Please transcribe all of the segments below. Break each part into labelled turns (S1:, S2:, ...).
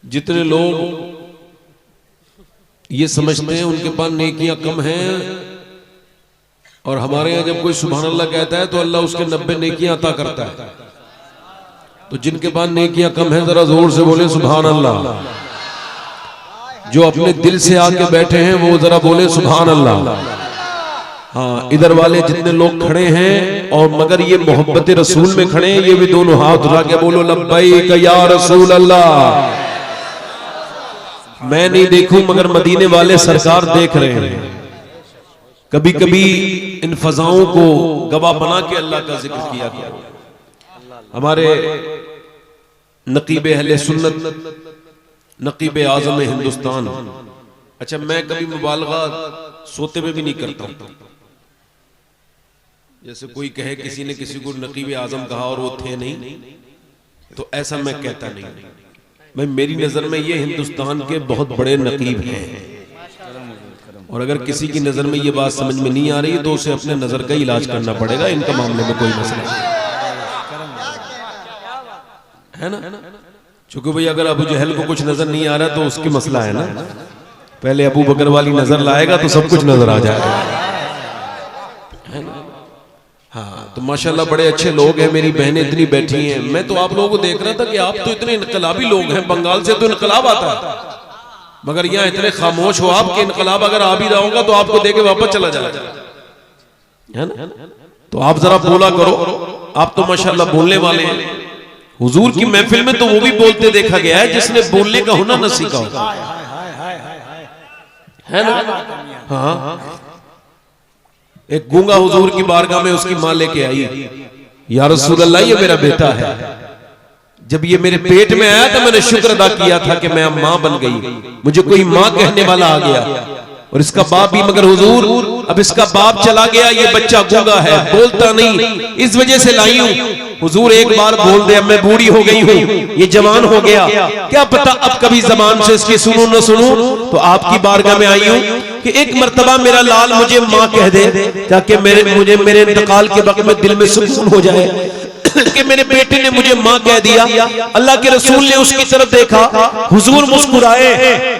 S1: जितने लोग ये समझते हैं उनके पास नेकियां कम हैं, और हमारे यहाँ जब कोई सुभान अल्लाह कहता है तो अल्लाह उसके 90 नेकियां अता करता है। तो जिनके पास नेकियां कम हैं जरा जोर से बोले सुभान अल्लाह। जो अपने दिल से आके बैठे हैं वो जरा बोले सुभान अल्लाह। हाँ, इधर वाले जितने लोग खड़े हैं और मगर ये मोहब्बत रसूल में खड़े हैं, ये भी दोनों हाथ उठा के बोलो लब्बैक या रसूल अल्लाह। मैं नहीं देखूं मगर मदीने वाले सरकार देख रहे हैं। कभी कभी इन फजाओं को गवाह बना के अल्लाह का जिक्र किया गया। हमारे नकीब अहले सुन्नत, नकीब आजम हिंदुस्तान, अच्छा मैं कभी मुबालगा सोते में भी नहीं करता हूं। जैसे कोई कहे किसी ने किसी को नकीब आजम कहा और वो थे नहीं, तो ऐसा मैं कहता नहीं। मैं मेरी नजर में ये हिंदुस्तान के बहुत बड़े नकीब हैं, और अगर किसी की नजर में ये बात समझ में नहीं आ रही तो उसे अपने नजर का इलाज करना पड़ेगा। इनका मामले में कोई मसला नहीं है ना। चूंकि भाई अगर अबू जहल को कुछ नजर नहीं आ रहा तो उसकी मसला है ना। पहले अबू बकर वाली नजर लाएगा तो सब कुछ नजर आ जाएगा, है ना। हाँ, तो माशाल्लाह बड़े अच्छे लोग हैं, मेरी बहनें इतनी बैठी हैं। मैं तो आप लोगों को देख रहा था कि आप तो इतने इनकलाबी लोग हैं, बंगाल से तो इनकलाब आता है, मगर यहाँ इतने खामोश हो आप कि इनकलाब अगर आ भी रहा होगा तो आपको देके वापस चला जाएगा, है ना। तो आप जरा बोला करो, आप तो माशाल्लाह बोलने वाले हैं। हुजूर की महफिल में तो वो भी बोलते देखा गया है जिसने बोलने का हुनर न सीखा हो, है ना। हाँ, एक गूंगा हुजूर की बारगाह में उसकी मां लेके आई, या रसूल अल्लाह ये मेरा बेटा है। जब ये मेरे पेट में आया तो मैंने शुक्र अदा किया था कि मैं अब मां बन गई, मुझे कोई मां कहने वाला आ गया, और इसका बाप भी, मगर हुजूर अब इसका बाप चला गया, ये बच्चा गूंगा है, बोलता नहीं, इस वजह से लाई हूं। हुजूर एक बार बोल दे, अब मैं बूढ़ी हो गई हूँ, ये जवान हो गया, क्या पता अब कभी जबान से इसकी सुनूं न सुनूं, तो आपकी बारगाह में आई हूँ कि एक मर्तबा मेरा लाल मुझे माँ कह दे, ताकि मेरे इंतकाल के वक्त में दिल में सुकून हो जाए कि मेरे बेटे ने मुझे माँ कह दिया। अल्लाह के रसूल ने उसकी तरफ देखा, हुजूर मुस्कुराए।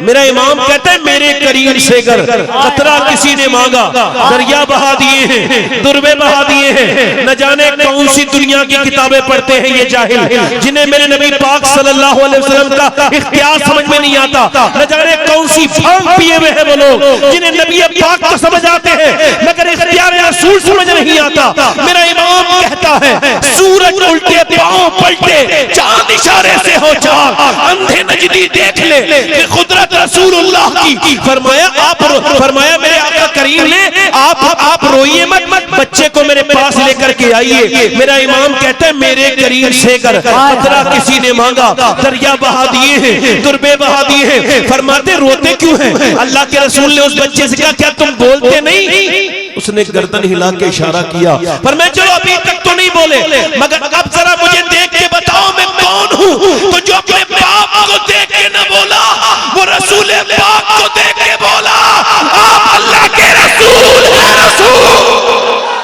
S1: मेरा इमाम कहता है मेरे करीम से कर कतरा किसी ने मांगा, दरिया बहा दिए हैं, दुर्बे बहा दिए हैं। न जाने कौन सी दुनिया की किताबें पढ़ते हैं ये जाहिल, जिन्हें मेरे नबी पाक सल्लल्लाहु अलैहि वसल्लम का इख्तियार समझ में नहीं आता। न जाने कौन सी भांग पिए हुए हैं वो लोग जिन्हें नबी पाक तो समझ आते हैं मगर इख्तियार रसूल समझ नहीं आता। मेरा इमाम कहता है सूरज उल्टे पांव पलटे, चांद इशारे से हो चार, अंधे नजदी देख ले कि कुदरत रसूलुल्लाह की। फरमाया मेरे आका करीम ने आप रोइए मत, बच्चे को मेरे पास लेकर के आइए। मेरा इमाम कहता है मेरे करीम से कर कतरा किसी ने मांगा, दरिया बहा दिए हैं, दुर्बे बहा दिए हैं। फरमाते रोते क्यों हैं? अल्लाह के रसूल ने उस बच्चे से कहा क्या तुम बोलते नहीं? उसने गर्दन हिला के इशारा किया, पर मैं चलो अभी तक तो नहीं बोले, मगर अब जरा मुझे देख के बताओ मैं कौन हूँ। तो जो अपने बाप को देख के न बोला वो रसूल पाक को देख के बोला आप अल्लाह के रसूल हैं। रसूल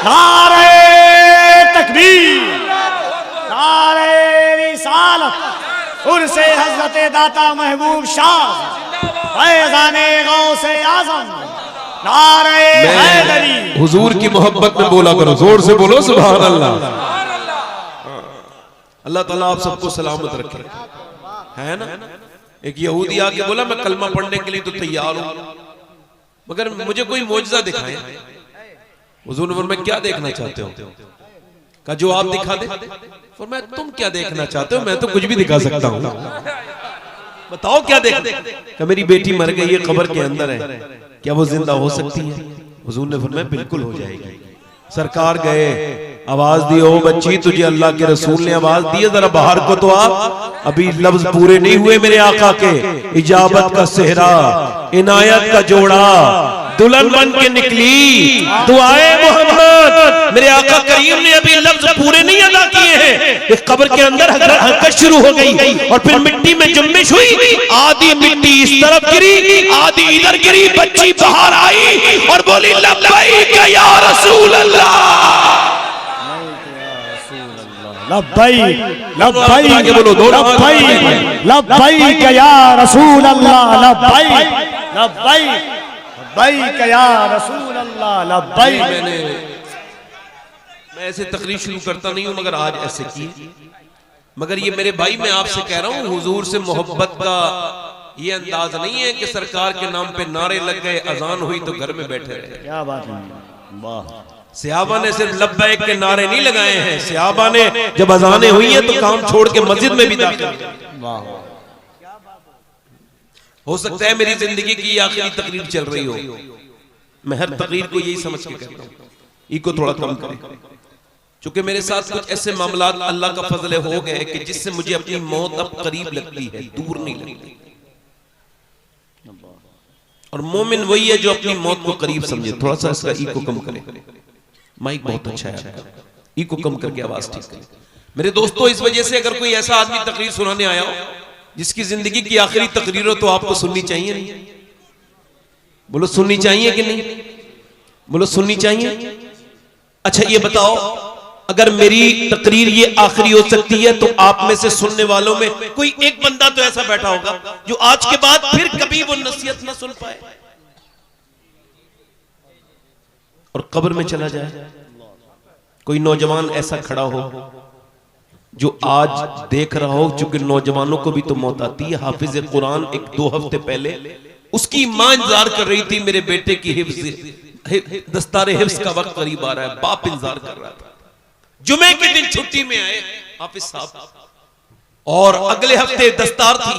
S2: नारे तकबीर, नारे रिसालत, उर्से हजरत दाता महबूब शाह, फैज़ाने गौसे आज़म, नारे हैदरी।
S1: हुजूर की मोहब्बत में बोला करो, जोर से बोलो सुभान अल्लाह। अल्लाह ताला आप सबको सलामत रखे, है ना। एक यहूदी आके बोला मैं कलमा पढ़ने के लिए तो तैयार हूं, मगर मुझे कोई मौजज़ा दिखाए। हुजूर ने फरमाया क्या देखना चाहते हो? का जो आप दिखा दे। फरमाया तुम क्या देखना चाहते हो? मैं तो कुछ भी दिखा सकता हूँ, बताओ क्या देख। मेरी बेटी मर गई है, कब्र के अंदर है, क्या वो जिंदा हो सकती है? हुजूर ने फरमाया बिल्कुल हो जाएगी। सरकार गए, आवाज दी, ओ बच्ची तुझे अल्लाह के रसूल ने आवाज दी है, जरा बाहर को तो आ। अभी लफ्ज पूरे नहीं हुए मेरे आका के, इजाबत का सेहरा, इनायत का जोड़ा, दुल्हन बन के निकली दुआए मोहम्मद। मेरे आका करीम ने अभी लफ्ज पूरे नहीं अदा किए हैं, एक कब्र के अंदर हरकत शुरू हो गई और फिर मिट्टी में जुम्बिश हुई। आधी मिट्टी इस तरफ गिरी, आधी इधर गिरी। बच्ची बाहर आई और बोली लब्बैक या रसूल अल्लाह,
S2: लब्बैक
S1: लब्बैक आगे बोलो, दोनों हाथ आगे।
S2: लब्बैक लब्बैक या रसूल अल्लाह लब्बैक लब्बैक लब्बैक या रसूल अल्लाह लब्बैक।
S1: मैं ऐसे तकरीर शुरू करता नहीं हूं मगर आज ऐसे की। मगर ये मेरे भाई मैं आपसे कह रहा हूं हुजूर से मोहब्बत का ये अंदाज नहीं है कि सरकार के नाम पे नारे लग गए, अजान हुई तो घर में बैठे रहे।
S2: क्या बात है, वाह।
S1: सहाबा ने सिर्फ लब्बैक के नारे नहीं लगाए हैं, सहाबा ने जब अजानें हुई हैं तो काम छोड़ के मस्जिद में भी दाखिल।
S2: वाह।
S1: हो सकता है मेरी जिंदगी की आखिरी तकरीर चल रही हो, मैं हर तकरीर को यही समझ के कहता हूं इको थोड़ा कम करें, क्योंकि मेरे साथ कुछ ऐसे मामलात अल्लाह का फजल हो गए कि जिससे मुझे अपनी मौत अब करीब लगती है, दूर नहीं लगती। और मोमिन वही है जो अपनी मौत को करीब समझे। थोड़ा सा इसका इको कम करे, माइक बहुत अच्छा है, इको कम करके आवाज ठीक करे। मेरे दोस्तों, इस वजह से अगर कोई ऐसा आदमी तकरीर सुनाने आया हो जिसकी जिंदगी की आखिरी तकरीर हो तो आपको सुननी चाहिए नहीं? बोलो सुननी चाहिए कि नहीं? बोलो सुननी चाहिए। अच्छा ये बताओ, अगर मेरी तकरीर ये आखिरी हो सकती है तो आप में से सुनने वालों में कोई एक बंदा तो ऐसा बैठा होगा जो आज के बाद फिर कभी वो नसीहत ना सुन पाए और कब्र में चला जाए। कोई नौजवान ऐसा खड़ा हो जो आज देख रहा हो, चूंकि नौजवानों को भी तो मौत आती है। हाफिज कुरान एक 2 हफ्ते पहले उसकी मां इंतजार कर रही थी, मेरे बेटे की हिफ्ज दस्तारे हिफ्ज का वक्त करीब आ रहा है, बाप इंतजार कर रहा था। जुमे के दिन छुट्टी में आए हाफिज साहब और अगले हफ्ते दस्तार थी।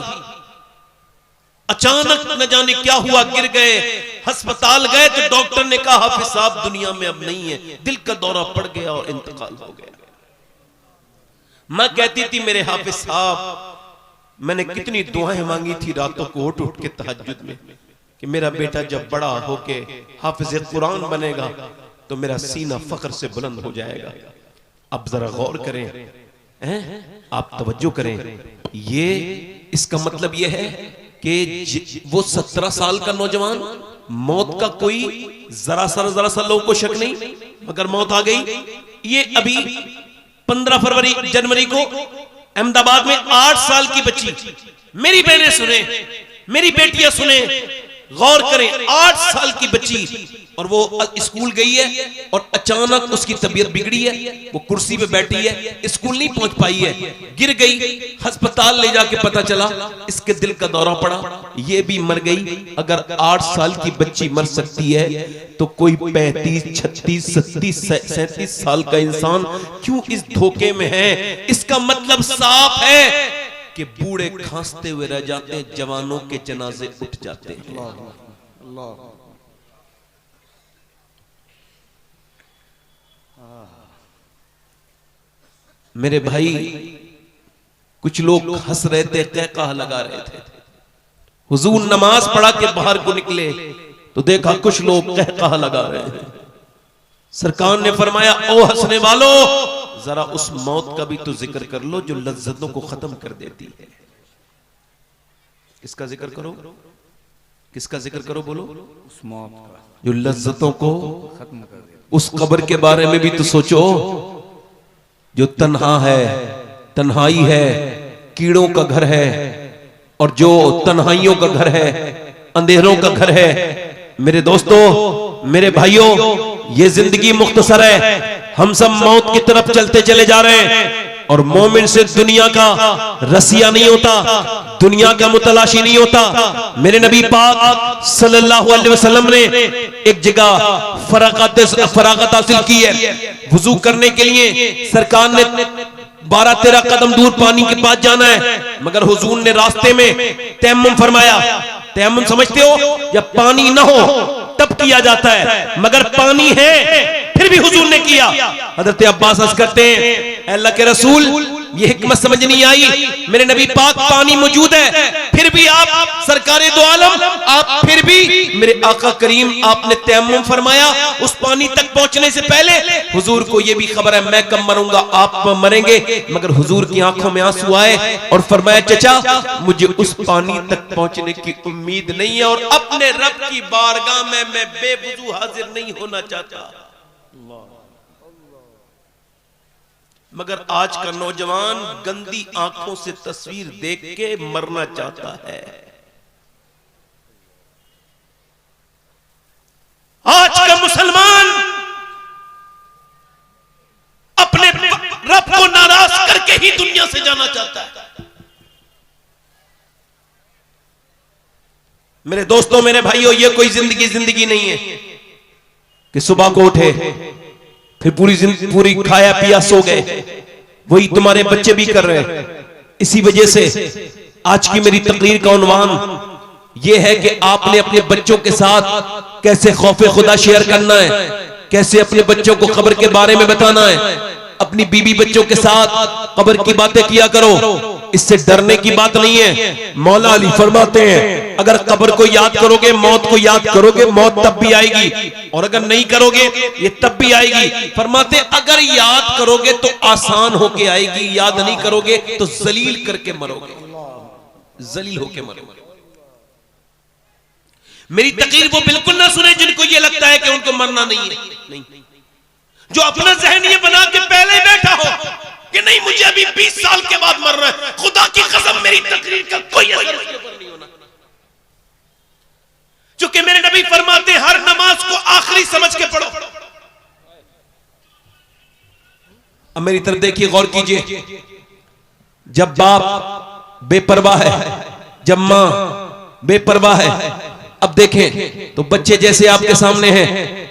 S1: अचानक न जाने क्या हुआ, गिर गए, अस्पताल गए तो डॉक्टर ने कहा हाफिज साहब दुनिया में अब नहीं है, दिल का दौरा पड़ गया और इंतकाल हो गया। मैं कहती थी मेरे हाफिज साहब मैंने कितनी दुआएं मांगी थी रातों को उठ उठ के तहज्जुद में कि मेरा बेटा जब बड़ा होके हाफिज कुरान बनेगा तो मेरा सीना फख्र से बुलंद हो जाएगा। अब जरा गौर करें, आप तवज्जो करें, ये इसका मतलब ये है कि वो 17 साल का नौजवान, मौत का कोई जरा सा लोगों को शक नहीं, मगर मौत आ गई। ये अभी 15 जनवरी को अहमदाबाद में 8 साल की बच्ची, मेरी बहनें सुने, मेरी बेटियां सुने, गौर करें, 8 साल की बच्ची, और वो स्कूल गई है और अचानक उसकी तबीयत बिगड़ी है, वो कुर्सी पे बैठी है, स्कूल नहीं पहुंच पाई है, गिर गई, अस्पताल ले जाके पता चला इसके दिल का दौरा पड़ा, ये भी मर गई। अगर 8 साल की बच्ची मर सकती है तो कोई 35, 36, 37, 37 साल का इंसान क्यों इस धोखे में है? इसका मतलब साफ है कि बूढ़े खांसते हुए रह जाते हैं, जवानों के जनाजे उठ जाते हैं।
S2: अल्लाह।
S1: मेरे भाई, कुछ लोग हंस रहे थे, कहकहा लगा रहे थे। हुजूर नमाज पढ़ा के बाहर को निकले तो देखा कुछ लोग कहकहा लगा रहे हैं। सरकार ने फरमाया, ओ हंसने वालों, जरा उस मौत का भी तो जिक्र कर लो जो लज्जतों को खत्म कर देती है। किसका जिक्र करो? किसका जिक्र करो? बोलो।
S2: उस मौत का
S1: जो लज्जतों को
S2: खत्म कर दे।
S1: उस कब्र के बारे में भी तो सोचो जो तन्हा है, तन्हाई है, कीड़ों का घर है, और जो तन्हाइयों का घर है, अंधेरों का घर है। मेरे दोस्तों, मेरे भाइयों, ये जिंदगी मुख्तसर है, हम सब मौत की तरफ चलते चले जा रहे हैं। और मोमिन से दुनिया का रसिया नहीं होता, दुनिया का मुतलाशी नहीं होता। मेरे नबी पाक सल्लल्लाहु अलैहि वसल्लम ने एक जगह फरागत हासिल की है, वुजू करने के लिए सरकार ने 12-13 कदम दूर पानी के पास जाना है, मगर हुजूर ने रास्ते में तयम्मुम फरमाया। तयम्मुम समझते हो? जब पानी ना हो तब किया जाता है, मगर पानी है फिर भी हुजूर ने किया। हजरत अब्बास अर्ज करते हैं, अल्लाह के रसूल, ये हिकमत समझ नहीं आई, मेरे नबी पाक पानी मौजूद है फिर भी आप सरकारे दो आलम, आप फिर भी मेरे आका करीम आपने तयम्मुम फरमाया। उस पानी तक पहुंचने से पहले हुजूर को ये भी खबर है मैं कब मरूंगा, आप मरेंगे, मगर हुजूर की आंखों में आंसू आए और फरमाया, चचा मुझे उस पानी तक पहुंचने की उम्मीद नहीं है और अपने रब की बारगाह में मैं बेवुजू हाजिर नहीं होना चाहता। मगर आज का नौजवान गंदी आंखों से तस्वीर देख के मरना चाहता है। आज का मुसलमान अपने रब को नाराज करके ही दुनिया से जाना चाहता है। मेरे दोस्तों, मेरे भाइयों, ये कोई जिंदगी नहीं है कि सुबह को उठे फिर पूरी खाया पिया सो गए। वही तुम्हारे बच्चे भी कर रहे हैं। इसी वजह से आज की मेरी तकरीर का उन्वान यह है कि आपने अपने बच्चों के साथ कैसे खौफे खुदा शेयर करना है, कैसे अपने बच्चों को कब्र के बारे में बताना है। अपनी बीवी बच्चों के साथ कब्र की बातें किया करो, इससे डरने की बात नहीं है। मौला अली फरमाते हैं, अगर कब्र को याद करोगे, मौत को याद करोगे, मौत तब भी आएगी, और अगर नहीं करोगे ये तब भी आएगी। फरमाते अगर याद करोगे तो आसान होके आएगी, याद नहीं करोगे तो जलील करके मरोगे, जलील होके मरोगे। मेरी तकरीर वो बिल्कुल ना सुने जिनको ये लगता है कि उनको मरना नहीं है। नहीं, जो अपना जहन ये बना के पहले बैठा हो कि नहीं मुझे अभी 20 साल के बाद मरना है, खुदा की कसम मेरी तकरीर का कोई असर उसके ऊपर नहीं होना। क्योंकि मेरे नबी फरमाते हर नमाज को आखिरी समझ के पढ़ो। अब मेरी तरफ देखिए, गौर कीजिए। जब बाप बेपरवाह है, जब मां बेपरवाह है, अब देखें तो बच्चे जैसे आपके सामने हैं,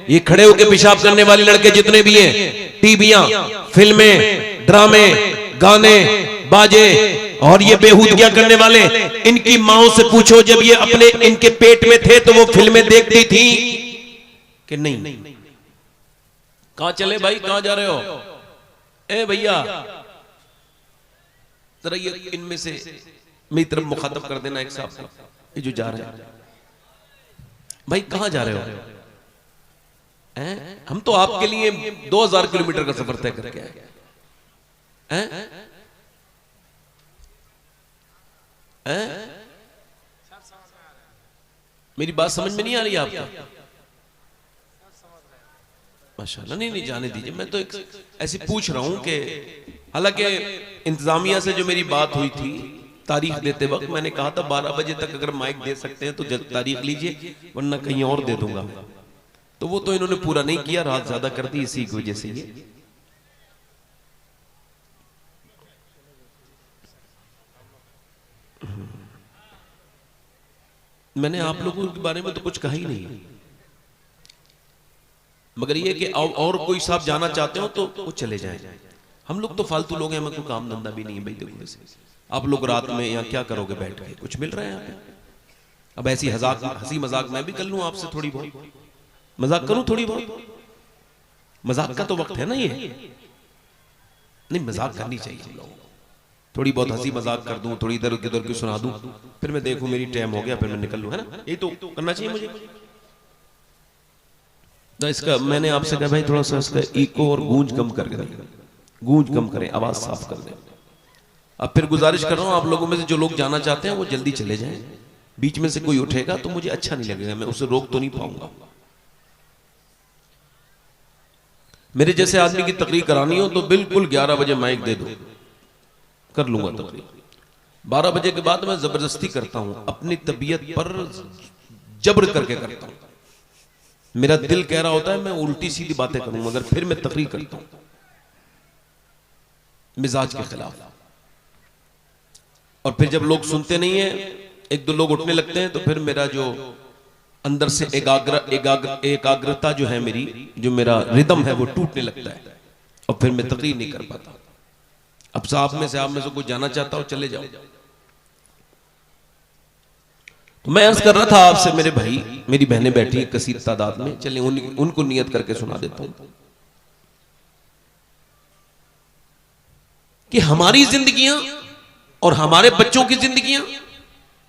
S1: ये खड़े होकर पेशाब करने वाले लड़के जितने भी हैं, टीवियां, फिल्में, ड्रामे, गाने, बाजे और ये बेहूदगियां करने वाले, इनकी माओं से पूछो जब ये अपने इनके पेट में थे तो वो फिल्में देखती थी कि नहीं? कहां चले भाई, कहां जा रहे हो? ए भैया जरा ये इनमें से मेरी तरफ मुखातब कर देना एक साहब को, ये जो जा रहे हैं। भाई कहां जा रहे हो? हम तो आपके लिए 2000 किलोमीटर का सफर तय करके आए। मेरी बात समझ में नहीं आ रही आपको? माशाल्लाह। नहीं जाने दीजिए, मैं तो ऐसे पूछ रहा हूं कि हालांकि इंतजामिया से जो मेरी बात हुई थी तारीख देते वक्त, मैंने कहा था 12 बजे तक अगर माइक दे सकते हैं तो तारीख लीजिए, वरना कहीं और दे दूंगा। तो वो तो इन्होंने पूरा नहीं किया, रात ज्यादा कर दी, इसी की वजह से ये। मैंने आप लोगों के बारे में तो कुछ कहा ही नहीं, मगर ये कि और कोई साहब जाना चाहते हो तो वो चले जाएं। हम लोग तो फालतू लोग हैं, हमें कोई काम धंधा भी नहीं है भाई। देखो से आप लोग रात में यहाँ क्या करोगे बैठ के, कुछ मिल रहा है यहाँ पे? अब ऐसी हंसी मजाक मैं भी कर लूं आपसे, थोड़ी बहुत मजाक करूं, थोड़ी बहुत मजाक का तो वक्त है ना ये। नहीं, मजाक करनी चाहिए हम लोगों को, थोड़ी बहुत हंसी मजाक कर दूं, थोड़ी इधर उधर की सुना दूं, फिर मैं देखूं मेरी टाइम हो गया, फिर मैं निकल लूं, है ना? ये तो करना चाहिए मुझे। तो इसका मैंने आपसे कहा भाई थोड़ा सा इसका इको और गूंज कम कर दें, गूंज कम करें, आवाज साफ कर दें। अब फिर गुजारिश कर रहा हूं आप लोगों में से जो लोग जाना चाहते हैं वो जल्दी चले जाएं। बीच में से कोई उठेगा तो मुझे अच्छा नहीं लगेगा, मैं उसे रोक तो नहीं पाऊंगा। मेरे जैसे आदमी की तकरीर करानी हो तो बिल्कुल 11 बजे माइक दे दो, कर लूंगा तकरीर। 12 बजे के बाद मैं जबरदस्ती करता हूं, अपनी तबीयत पर जबर करके करता हूं। मेरा दिल कह रहा होता है मैं उल्टी सीधी बातें करूं, मगर फिर मैं तकरीर करता हूं मिजाज के खिलाफ। और फिर जब लोग सुनते नहीं है, एक दो लोग उठने लगते हैं, तो फिर मेरा जो अंदर से एकाग्रता जो है मेरी, जो मेरा रिदम है वो टूटने लगता है, और फिर मैं तकरीर नहीं कर पाता। अब साहब में से आप में से कोई जाना चाहता हो चले जाओ। तो मैं अर्ज कर रहा था आपसे, मेरे भाई मेरी बहनें बैठी कसीर तादाद में, चले उनको नियत करके सुना देता हूं कि हमारी जिंदगियां और हमारे बच्चों की जिंदगियां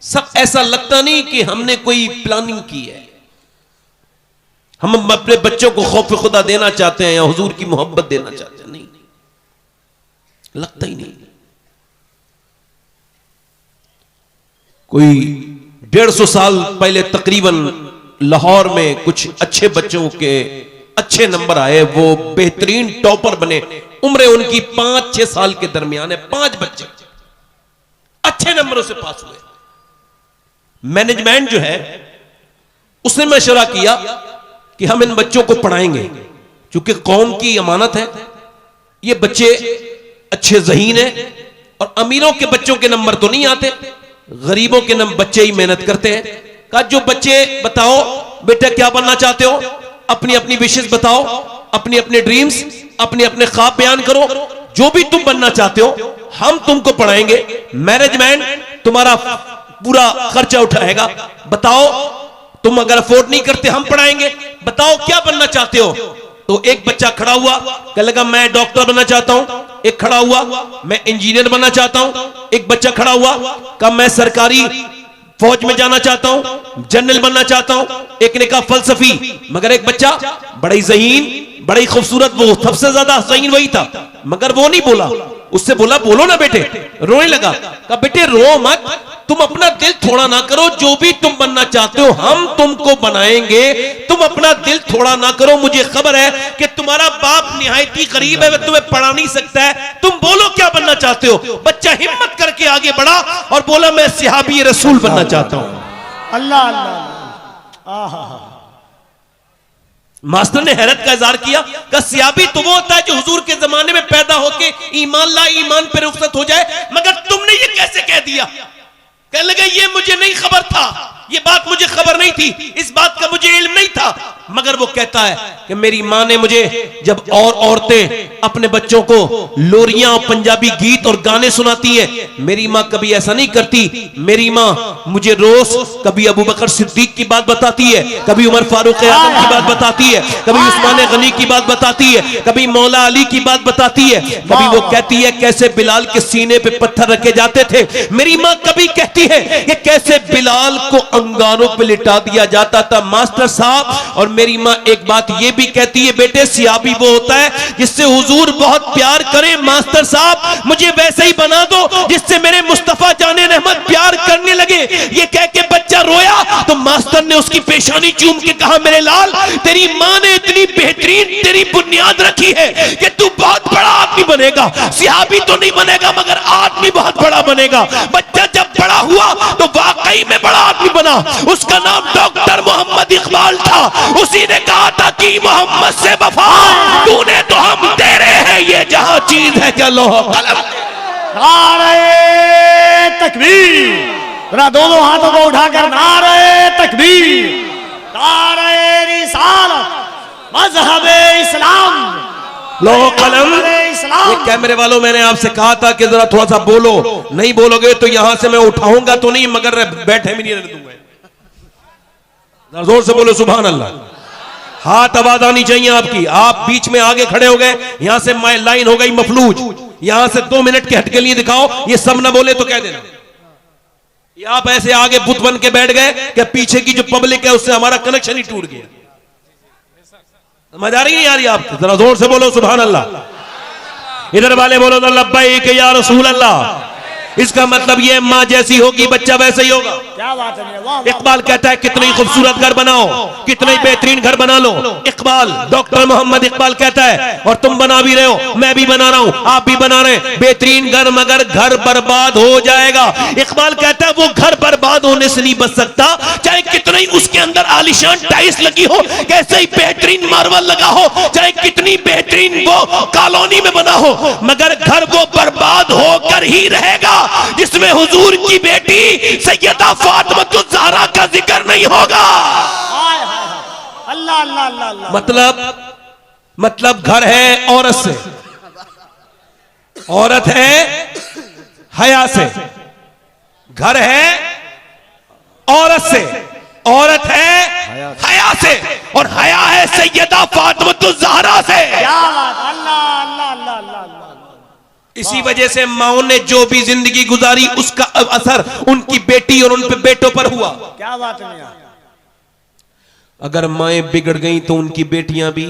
S1: सब ऐसा लगता नहीं कि हमने कोई प्लानिंग की है। हम अपने बच्चों को खौफ खुदा देना चाहते हैं या हुजूर की मोहब्बत देना चाहते हैं, नहीं, लगता ही नहीं। कोई 150 साल पहले तकरीबन लाहौर में कुछ अच्छे बच्चों के अच्छे नंबर आए, वो बेहतरीन टॉपर बने। उम्र उनकी 5-6 साल के दरमियान है। 5 बच्चे अच्छे नंबरों से पास हुए। मैनेजमेंट जो है उसने मशवरा किया कि हम इन बच्चों को पढ़ाएंगे, क्योंकि कौम की अमानत है। ये बच्चे अच्छे ज़हीन हैं और अमीरों के बच्चों के नंबर तो नहीं आते, गरीबों के बच्चे ही मेहनत करते हैं। कहा जो बच्चे बताओ बेटा क्या बनना चाहते हो, अपनी अपनी विशेष बताओ, अपनी अपने ड्रीम्स, अपने अपने ख्वाब बयान करो। जो भी तुम बनना चाहते हो हम तुमको पढ़ाएंगे, मैनेजमेंट तुम्हारा पूरा खर्चा उठाएगा। बताओ तुम अगर अफोर्ड नहीं करते हम पढ़ाएंगे, बताओ क्या बनना चाहते हो। तो एक बच्चा खड़ा हुआ, कहने लगा मैं डॉक्टर बनना चाहता हूं। एक खड़ा हुआ मैं इंजीनियर बनना चाहता हूं। एक बच्चा खड़ा हुआ कहा मैं सरकारी फौज में जाना चाहता हूं, जनरल बनना चाहता हूं। एक ने कहा फलसफी। मगर एक बच्चा बड़ी ज़हीन, बड़ी खूबसूरत, वो सबसे ज्यादा ज़हीन वही था, मगर वो नहीं बोला। उससे बोला बोलो ना बेटे, रोने लगा। कहा बेटे रो मत, तुम अपना दिल थोड़ा ना करो, जो भी तुम बनना चाहते हो हम तुमको बनाएंगे, तुम अपना दिल थोड़ा ना करो। मुझे खबर है कि तुम्हारा बाप निहायती गरीब है, वह तुम्हें पढ़ा नहीं सकता है, तुम बोलो क्या बनना चाहते हो। बच्चा हिम्मत करके आगे बढ़ा और बोला मैं सहाबी रसूल बनना चाहता हूं।
S3: अल्लाह अल्लाह। आहा।
S1: मास्टर ने हैरत का इजहार किया कि सहाबी तो वो होता है जो हुजूर के जमाने में पैदा होके ईमान ला, ईमान पे रुखसत हो जाए, मगर तुमने ये कैसे कह दिया। कहने लगे ये मुझे नहीं खबर था, ये बात मुझे खबर नहीं थी, इस बात का मुझे इल्म नहीं था। मगर वो कहता है कि मेरी माँ ने मुझे जब और औरतें अपने बच्चों को लोरियां और पंजाबी गीत और गाने सुनाती हैं, मेरी माँ कभी ऐसा नहीं करती। मेरी माँ मुझे रोज कभी अबू बकर सिद्दीक की बात बताती है, कभी उमर फारूक आजम की बात बताती है, कभी उस्मान गनी की बात बताती है, कभी मौला अली की बात बताती है, कभी वो कहती है कैसे बिलाल के सीने पे पत्थर रखे जाते थे। मेरी माँ कभी कहती है कि कैसे बिलाल को अंगारों पे लिटा दिया जाता था। मास्टर साहब और मेरी माँ एक बात ये भी कहती है बेटे सहाबी वो होता है जिससे हुजूर बहुत प्यार करें। मास्टर साहब मुझे वैसे ही बना दो जिससे मेरे मुस्तफा जाने रहमत प्यार करने लगे। ये कह के बच्चा रोया तो मास्टर ने उसकी पेशानी चूम के कहा मेरे लाल तेरी माँ ने इतनी बेहतरीन तेरी बुनियाद रखी है कि तू बहुत बड़ा आदमी बनेगा। सहाबी तो नहीं बनेगा मगर आदमी बहुत बड़ा बनेगा। बच्चा जब बड़ा हुआ तो वाकई में बड़ा आदमी बना। उसका नाम डॉक्टर मोहम्मद इकबाल था। उसी ने कहा था कि मोहम्मद से वफा तूने तो हम तेरे हैं, ये जहां चीज है चलो कलम।
S3: नारे तकबीर, जरा दोनों हाथों को उठाकर नारे तकबीर, नारे रिसालत, मज़हबे इस्लाम,
S1: लो कलम।
S3: इस्लाम।
S1: ये कैमरे वालों मैंने आपसे कहा था कि जरा थोड़ा सा बोलो, नहीं बोलोगे तो यहां से मैं उठाऊंगा तो नहीं मगर बैठे भी नहीं रहने दूंगा। जोर से बोलो सुभान अल्लाह। हाथ आवाज आनी चाहिए आपकी। आप बीच में आगे खड़े हो गए, यहां से लाइन हो गई मफलूज, यहां से 2 मिनट के हट के लिए दिखाओ। ये सब ना बोले तो कह देना। ये आप ऐसे आगे बुत बन के बैठ गए कि पीछे की जो पब्लिक है उससे हमारा कनेक्शन ही टूट गया। समझ आ रही है यार? आप जरा जोर से बोलो सुभान अल्लाह। इधर वाले बोलो तो लब्बैक या रसूल अल्लाह। इसका मतलब ये माँ जैसी होगी बच्चा वैसे ही होगा।
S3: क्या बात है। वाह,
S1: इकबाल कहता है कितनी खूबसूरत घर बनाओ, कितने बेहतरीन घर बना लो। इकबाल डॉक्टर मोहम्मद इकबाल कहता है और तुम बना भी रहे हो, मैं भी बना रहा हूं, आप भी बना रहे हैं बेहतरीन घर, मगर घर बर्बाद हो जाएगा। इकबाल कहता है वो घर बर्बाद होने से नहीं बच सकता, चाहे कितनी उसके अंदर आलिशान टाइल्स लगी हो, कैसे ही बेहतरीन मार्बल लगा हो, चाहे कितनी बेहतरीन वो कॉलोनी में बना हो, मगर घर वो बर्बाद होकर ही रहेगा जिसमें हुजूर की बेटी सैयदा फातिमा ज़हरा का जिक्र नहीं होगा।
S3: अल्लाह अल्लाह अल्लाह अल्लाह।
S1: मतलब घर है औरत से, औरत है हया से, घर है औरत से, औरत है हया से, और हया है सैयदा फातिमा ज़हरा से।
S3: क्या बात। अल्लाह अल्लाह अल्लाह अल्लाह।
S1: इसी वजह से माओ ने जो भी जिंदगी गुजारी उसका असर उनकी बेटी और उन पे बेटों पर हुआ।
S3: क्या बात है।
S1: अगर माएं बिगड़ गई तो उनकी बेटियां भी।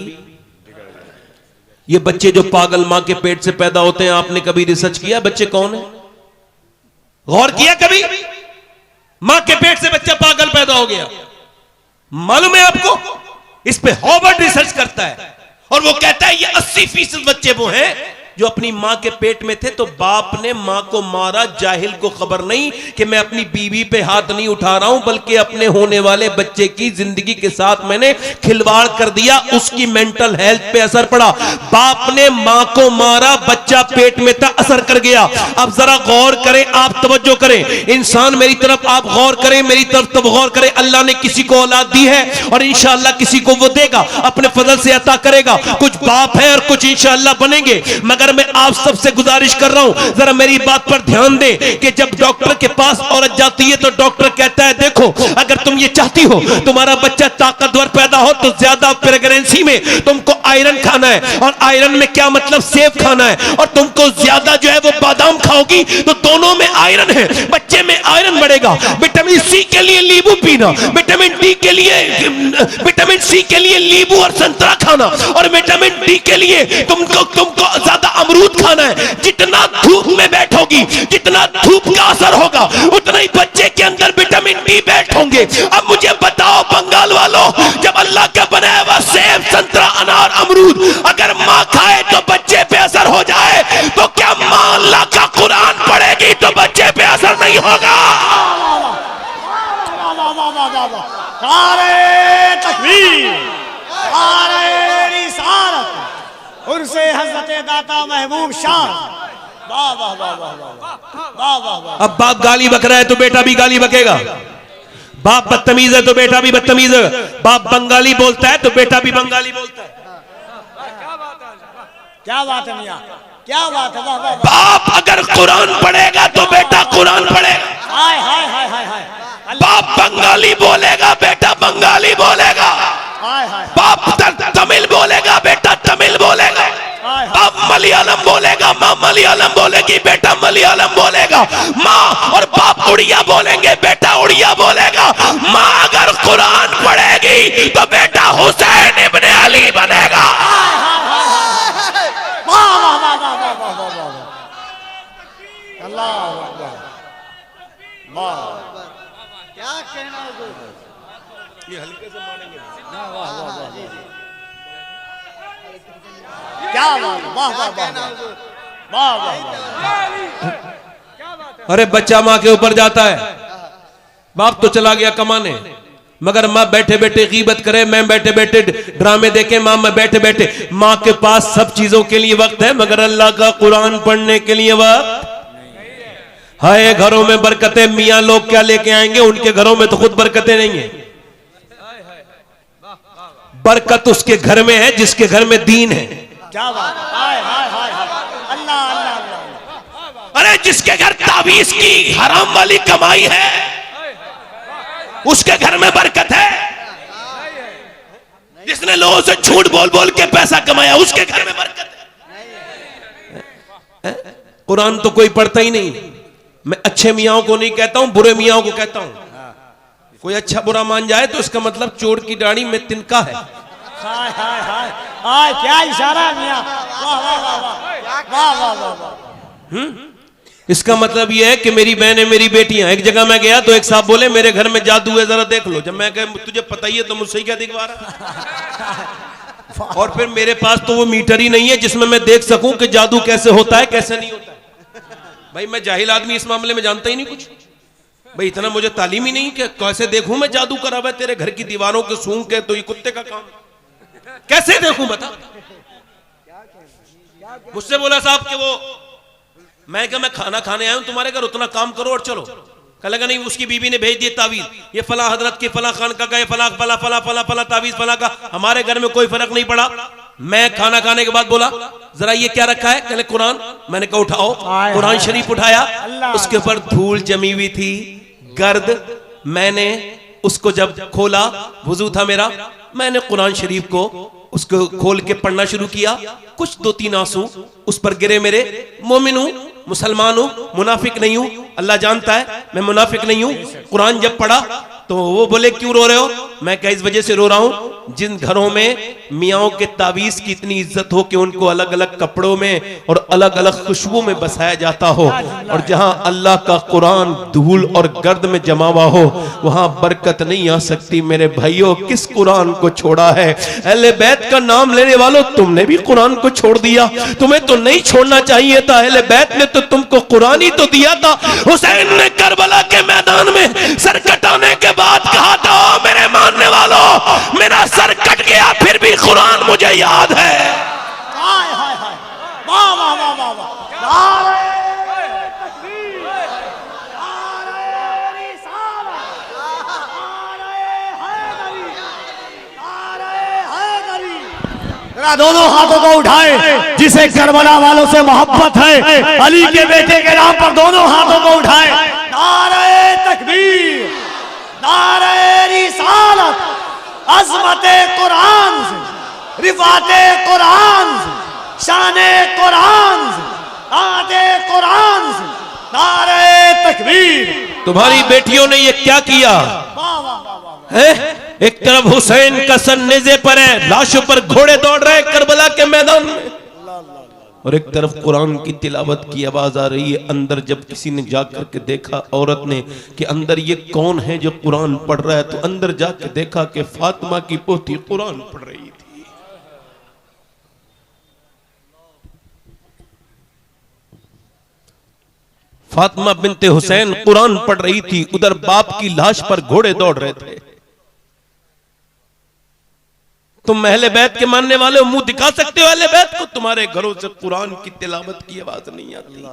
S1: ये बच्चे जो पागल मां के पेट से पैदा होते हैं, आपने कभी रिसर्च किया बच्चे कौन है? गौर किया कभी? मां के पेट से बच्चा पागल पैदा हो गया, मालूम है आपको? इस पे हार्वर्ड रिसर्च करता है और वो कहता है ये 80% बच्चे वो हैं जो अपनी मां के पेट में थे तो बाप ने मां को मारा, जाहिल को खबर नहीं कि मैं अपनी बीवी पे हाथ नहीं उठा रहा हूं बल्कि अपने होने वाले बच्चे की जिंदगी के साथ मैंने खिलवाड़ कर दिया, उसकी मेंटल हेल्थ पे असर पड़ा। बाप ने मां को मारा, बच्चा पेट में था, असर कर गया। अब जरा गौर करें, आप तवज्जो करें, इंसान मेरी तरफ आप गौर करें, मेरी तरफ तब गौर करें। अल्लाह ने किसी को औलाद दी है और इंशाअल्लाह किसी को वो देगा, अपने फजल से अता करेगा। कुछ बाप है और कुछ इंशाअल्लाह बनेंगे, मगर मैं आप सबसे गुजारिश कर रहा हूं जरा मेरी बात पर ध्यान दें कि जब डॉक्टर के पास औरत जाती है तो डॉक्टर कहता है देखो अगर तुम ये चाहती हो तुम्हारा बच्चा ताकतवर पैदा हो तो ज्यादा प्रेगनेंसी में तुमको आयरन खाना है, और आयरन में क्या मतलब सेब खाना है, और तुमको ज्यादा जो है वो बादाम खाओगी तो दोनों में आयरन है, बच्चे में आयरन बढ़ेगा। विटामिन सी के लिए नींबू पीना, विटामिन डी के लिए विटामिन सी के लिए नींबू और संतरा खाना, और विटामिन डी के लिए तुमको ज्यादा अमरूद खाना है। जितना धूप में बैठोगी, जितना धूप का असर होगा उतना ही बच्चे के अंदर विटामिन डी बैठोगे। अब मुझे बताओ बंगाल वालों, जब अल्लाह का बनाया हुआ सेब, संतरा, अनार, अमरूद अगर माँ खाए तो बच्चे पे असर हो जाए, तो क्या माँ अल्लाह का कुरान पढ़ेगी तो बच्चे पे असर नहीं होगा?
S3: नारे तकबीर, नारे रिसालत, उनसे हजरत दाता महबूब शाह। वाह वाह वाह वाह वाह वाह वाह।
S1: अब बाप गाली बक रहा है तो बेटा भी गाली बकेगा, बाप बदतमीज है तो बेटा भी बदतमीज है, बाप बंगाली बोलता है तो बेटा भी बंगाली बोलता है।
S3: क्या बात है मियां, क्या बात है, वाह वाह।
S1: बाप अगर कुरान पढ़ेगा तो बेटा कुरान पढ़ेगा।
S3: हाय हाय हाय हाय हाय।
S1: बाप बंगाली बोलेगा बेटा बंगाली बोलेगा,
S3: हाय हाय।
S1: बाप तमिल बोलेगा बेटा तमिल बोलेगा, बाप मलयालम बोलेगा माँ मलयालम बोलेगी, बेटा मलयालम बोलेगा। माँ और बाप उड़िया बोलेंगे, बेटा उड़िया बोलेगा। माँ अगर कुरान पढ़ेगी तो बेटा हुसैन इब्ने अली बनेगा।
S3: वाह वाह वाह वाह वाह वाह वाह वाह। अल्लाह अकबर। वाह क्या कहना है,
S1: ये हल्के से मानेंगे।
S3: क्या बात, वाह वाह वाह वाह वाह।
S1: अरे बच्चा माँ के ऊपर जाता है, बाप तो चला गया कमाने, मगर माँ बैठे बैठे गीबत करे, मैं बैठे बैठे ड्रामे देखे, माँ मैं बैठे बैठे। माँ के पास सब चीजों के लिए वक्त है मगर अल्लाह का कुरान पढ़ने के लिए वक्त हाय। घरों में बरकतें मियाँ लोग क्या लेके आएंगे, उनके घरों में तो खुद बरकतें नहीं है। बरकत उसके घर में है जिसके घर में दीन है।
S3: क्या बात, हाय हाय हाय हाय। अल्लाह अल्लाह अल्लाह।
S1: अरे जिसके घर तावीज की हराम वाली कमाई है उसके घर में बरकत है। जिसने लोगों से झूठ बोल बोल के पैसा कमाया उसके घर में बरकत है। कुरान तो कोई पढ़ता ही नहीं। मैं अच्छे मियाओं को नहीं कहता हूं, बुरे मियाओं को कहता हूं। कोई अच्छा बुरा मान जाए तो इसका मतलब चोर की दाढ़ी में तिनका है।
S3: हाय हाय हाय हाय, क्या इशारा है मियां। वाह वाह वाह वाह वाह वाह वाह वाह।
S1: इसका मतलब यह है कि मेरी बहनें मेरी बेटियां। एक जगह मैं गया तो एक साहब बोले मेरे घर में जादू है जरा देख लो। जब मैं कहा तुझे पता ही है तो मुझसे क्या दिखवा रहा। और फिर मेरे पास तो वो मीटर ही नहीं है जिसमें मैं देख सकूं कि जादू कैसे होता है कैसे नहीं होता है। भाई मैं जाहिल आदमी, इस मामले में जानता ही नहीं कुछ। भाई इतना मुझे तालीम ही नहीं कि कैसे देखूं मैं जादू करा हुआ तेरे घर की दीवारों के सूंघ के, तो ये कुत्ते का काम कैसे देखूं बता। मुझसे बोला साहब कि वो मैं क्या मैं खाना खाने आया हूं तुम्हारे घर, उतना काम करो और चलो। कहेगा नहीं, उसकी बीबी ने भेज दिए तावीज, ये फला हजरत की फला खान का गए फला फला फला फला फला तावीज फला का। हमारे घर में कोई फर्क नहीं पड़ा। मैं खाना खाने के बाद बोला जरा ये क्या रखा है, कहले कुरान। मैंने कहा उठाओ, कुरान शरीफ उठाया, उसके ऊपर धूल जमी हुई थी, गर्द। मैंने उसको जब खोला, वुजू था मेरा, मैंने कुरान शरीफ को उसको खोल के पढ़ना शुरू किया। कुछ 2-3 आंसू उस पर गिरे मेरे। मोमिन हूं, मुसलमान हूं, मुनाफिक नहीं हूं। अल्लाह जानता है मैं मुनाफिक नहीं हूं। कुरान जब पढ़ा तो वो बोले क्यों रो रहे हो? मैं क्या इस वजह से रो रहा हूं, जिन घरों में मियाओं के तावीज की इतनी इज्जत हो कि उनको अलग अलग कपड़ों में और अलग अलग खुशबू में बसाया जाता हो, और जहां अल्लाह का कुरान धूल और गर्द में जमा हुआ हो वहां बरकत नहीं आ सकती। मेरे भाइयों, किस कुरान को छोड़ा है? अहले बैत का नाम लेने वालों, तुमने भी कुरान को छोड़ दिया। तुम्हें तो नहीं छोड़ना चाहिए था, अहले बैत ने तो तुमको कुरान ही तो दिया था। हुसैन ने करबला के मैदान में सर कटाने के बाद कहा था, ओ मेरे मानने वालों, मेरा सर कट गया फिर भी कुरान मुझे याद है।
S3: हाय हाय हाय, वाह वाह वाह वाह वाह, नारे तकबीर, नारे रिसालत, नारे हैदरी, नारे हैदरी। जरा दोनों हाथों को उठाए, जिसे करबला वालों से मोहब्बत है, अली के बेटे के नाम पर दोनों हाथों को उठाए। नारे तकबीर, नारे रिसालत, अज़मते कुरान से, रिफाते कुरान से, शाने कुरान से, आदे कुरान से, नारे तकबीर।
S1: तुम्हारी बेटियों ने ये क्या किया
S3: वाह वाह वाह वाह।
S1: है? एक तरफ हुसैन का सर नेज़े पर है, लाशों पर घोड़े दौड़ रहे हैं करबला के मैदान में, और एक तरफ कुरान की तिलावत की आवाज आ रही है। अंदर जब किसी ने जाकर के देखा, औरत ने, कि अंदर ये कौन है जो कुरान पढ़ रहा है, तो अंदर जाके देखा कि फातिमा की पोती कुरान पढ़ रही थी। फातिमा बिनते हुसैन कुरान पढ़ रही थी, उधर बाप की लाश पर घोड़े दौड़ रहे थे। तुम अहले बैत के मानने वाले हो, मुंह दिखा सकते हो अहले बैत को? तुम्हारे घरों से कुरान की तिलावत की आवाज नहीं आती।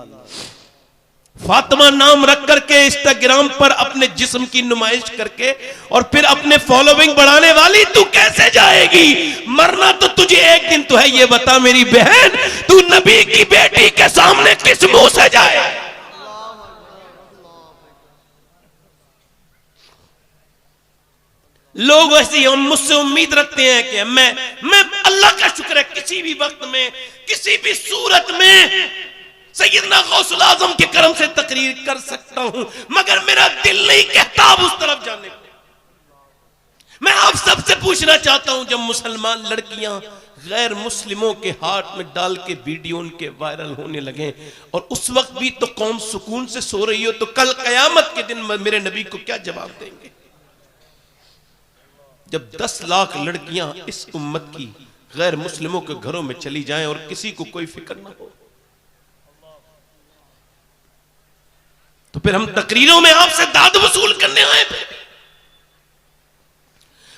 S1: फातिमा नाम रख करके इंस्टाग्राम पर अपने जिस्म की नुमाइश करके और फिर अपने फॉलोइंग बढ़ाने वाली तू कैसे जाएगी? मरना तो तुझे एक दिन तो है। ये बता मेरी बहन, तू नबी की बेटी के सामने किस मुंह से जाए? लोग ऐसे हम मुझसे उम्मीद रखते हैं कि मैं अल्लाह का शुक्र है किसी भी वक्त में, किसी भी सूरत में सैयदना गौसुल आजम के करम से तकरीर कर सकता हूं, मगर मेरा दिल नहीं कहता अब उस तरफ जाने को। मैं आप सबसे पूछना चाहता हूं, जब मुसलमान लड़कियां गैर मुस्लिमों के हाथ में डाल के वीडियो उनके वायरल होने लगे और उस वक्त भी तो कौम सुकून से सो रही हो, तो कल कयामत के दिन मेरे नबी को क्या जवाब देंगे? जब 10 लाख लड़कियां इस उम्मत की गैर मुस्लिमों के घरों में चली जाएं और किसी को कोई फिक्र ना हो, तो फिर हम तकरीरों में आपसे दाद वसूल करने आए?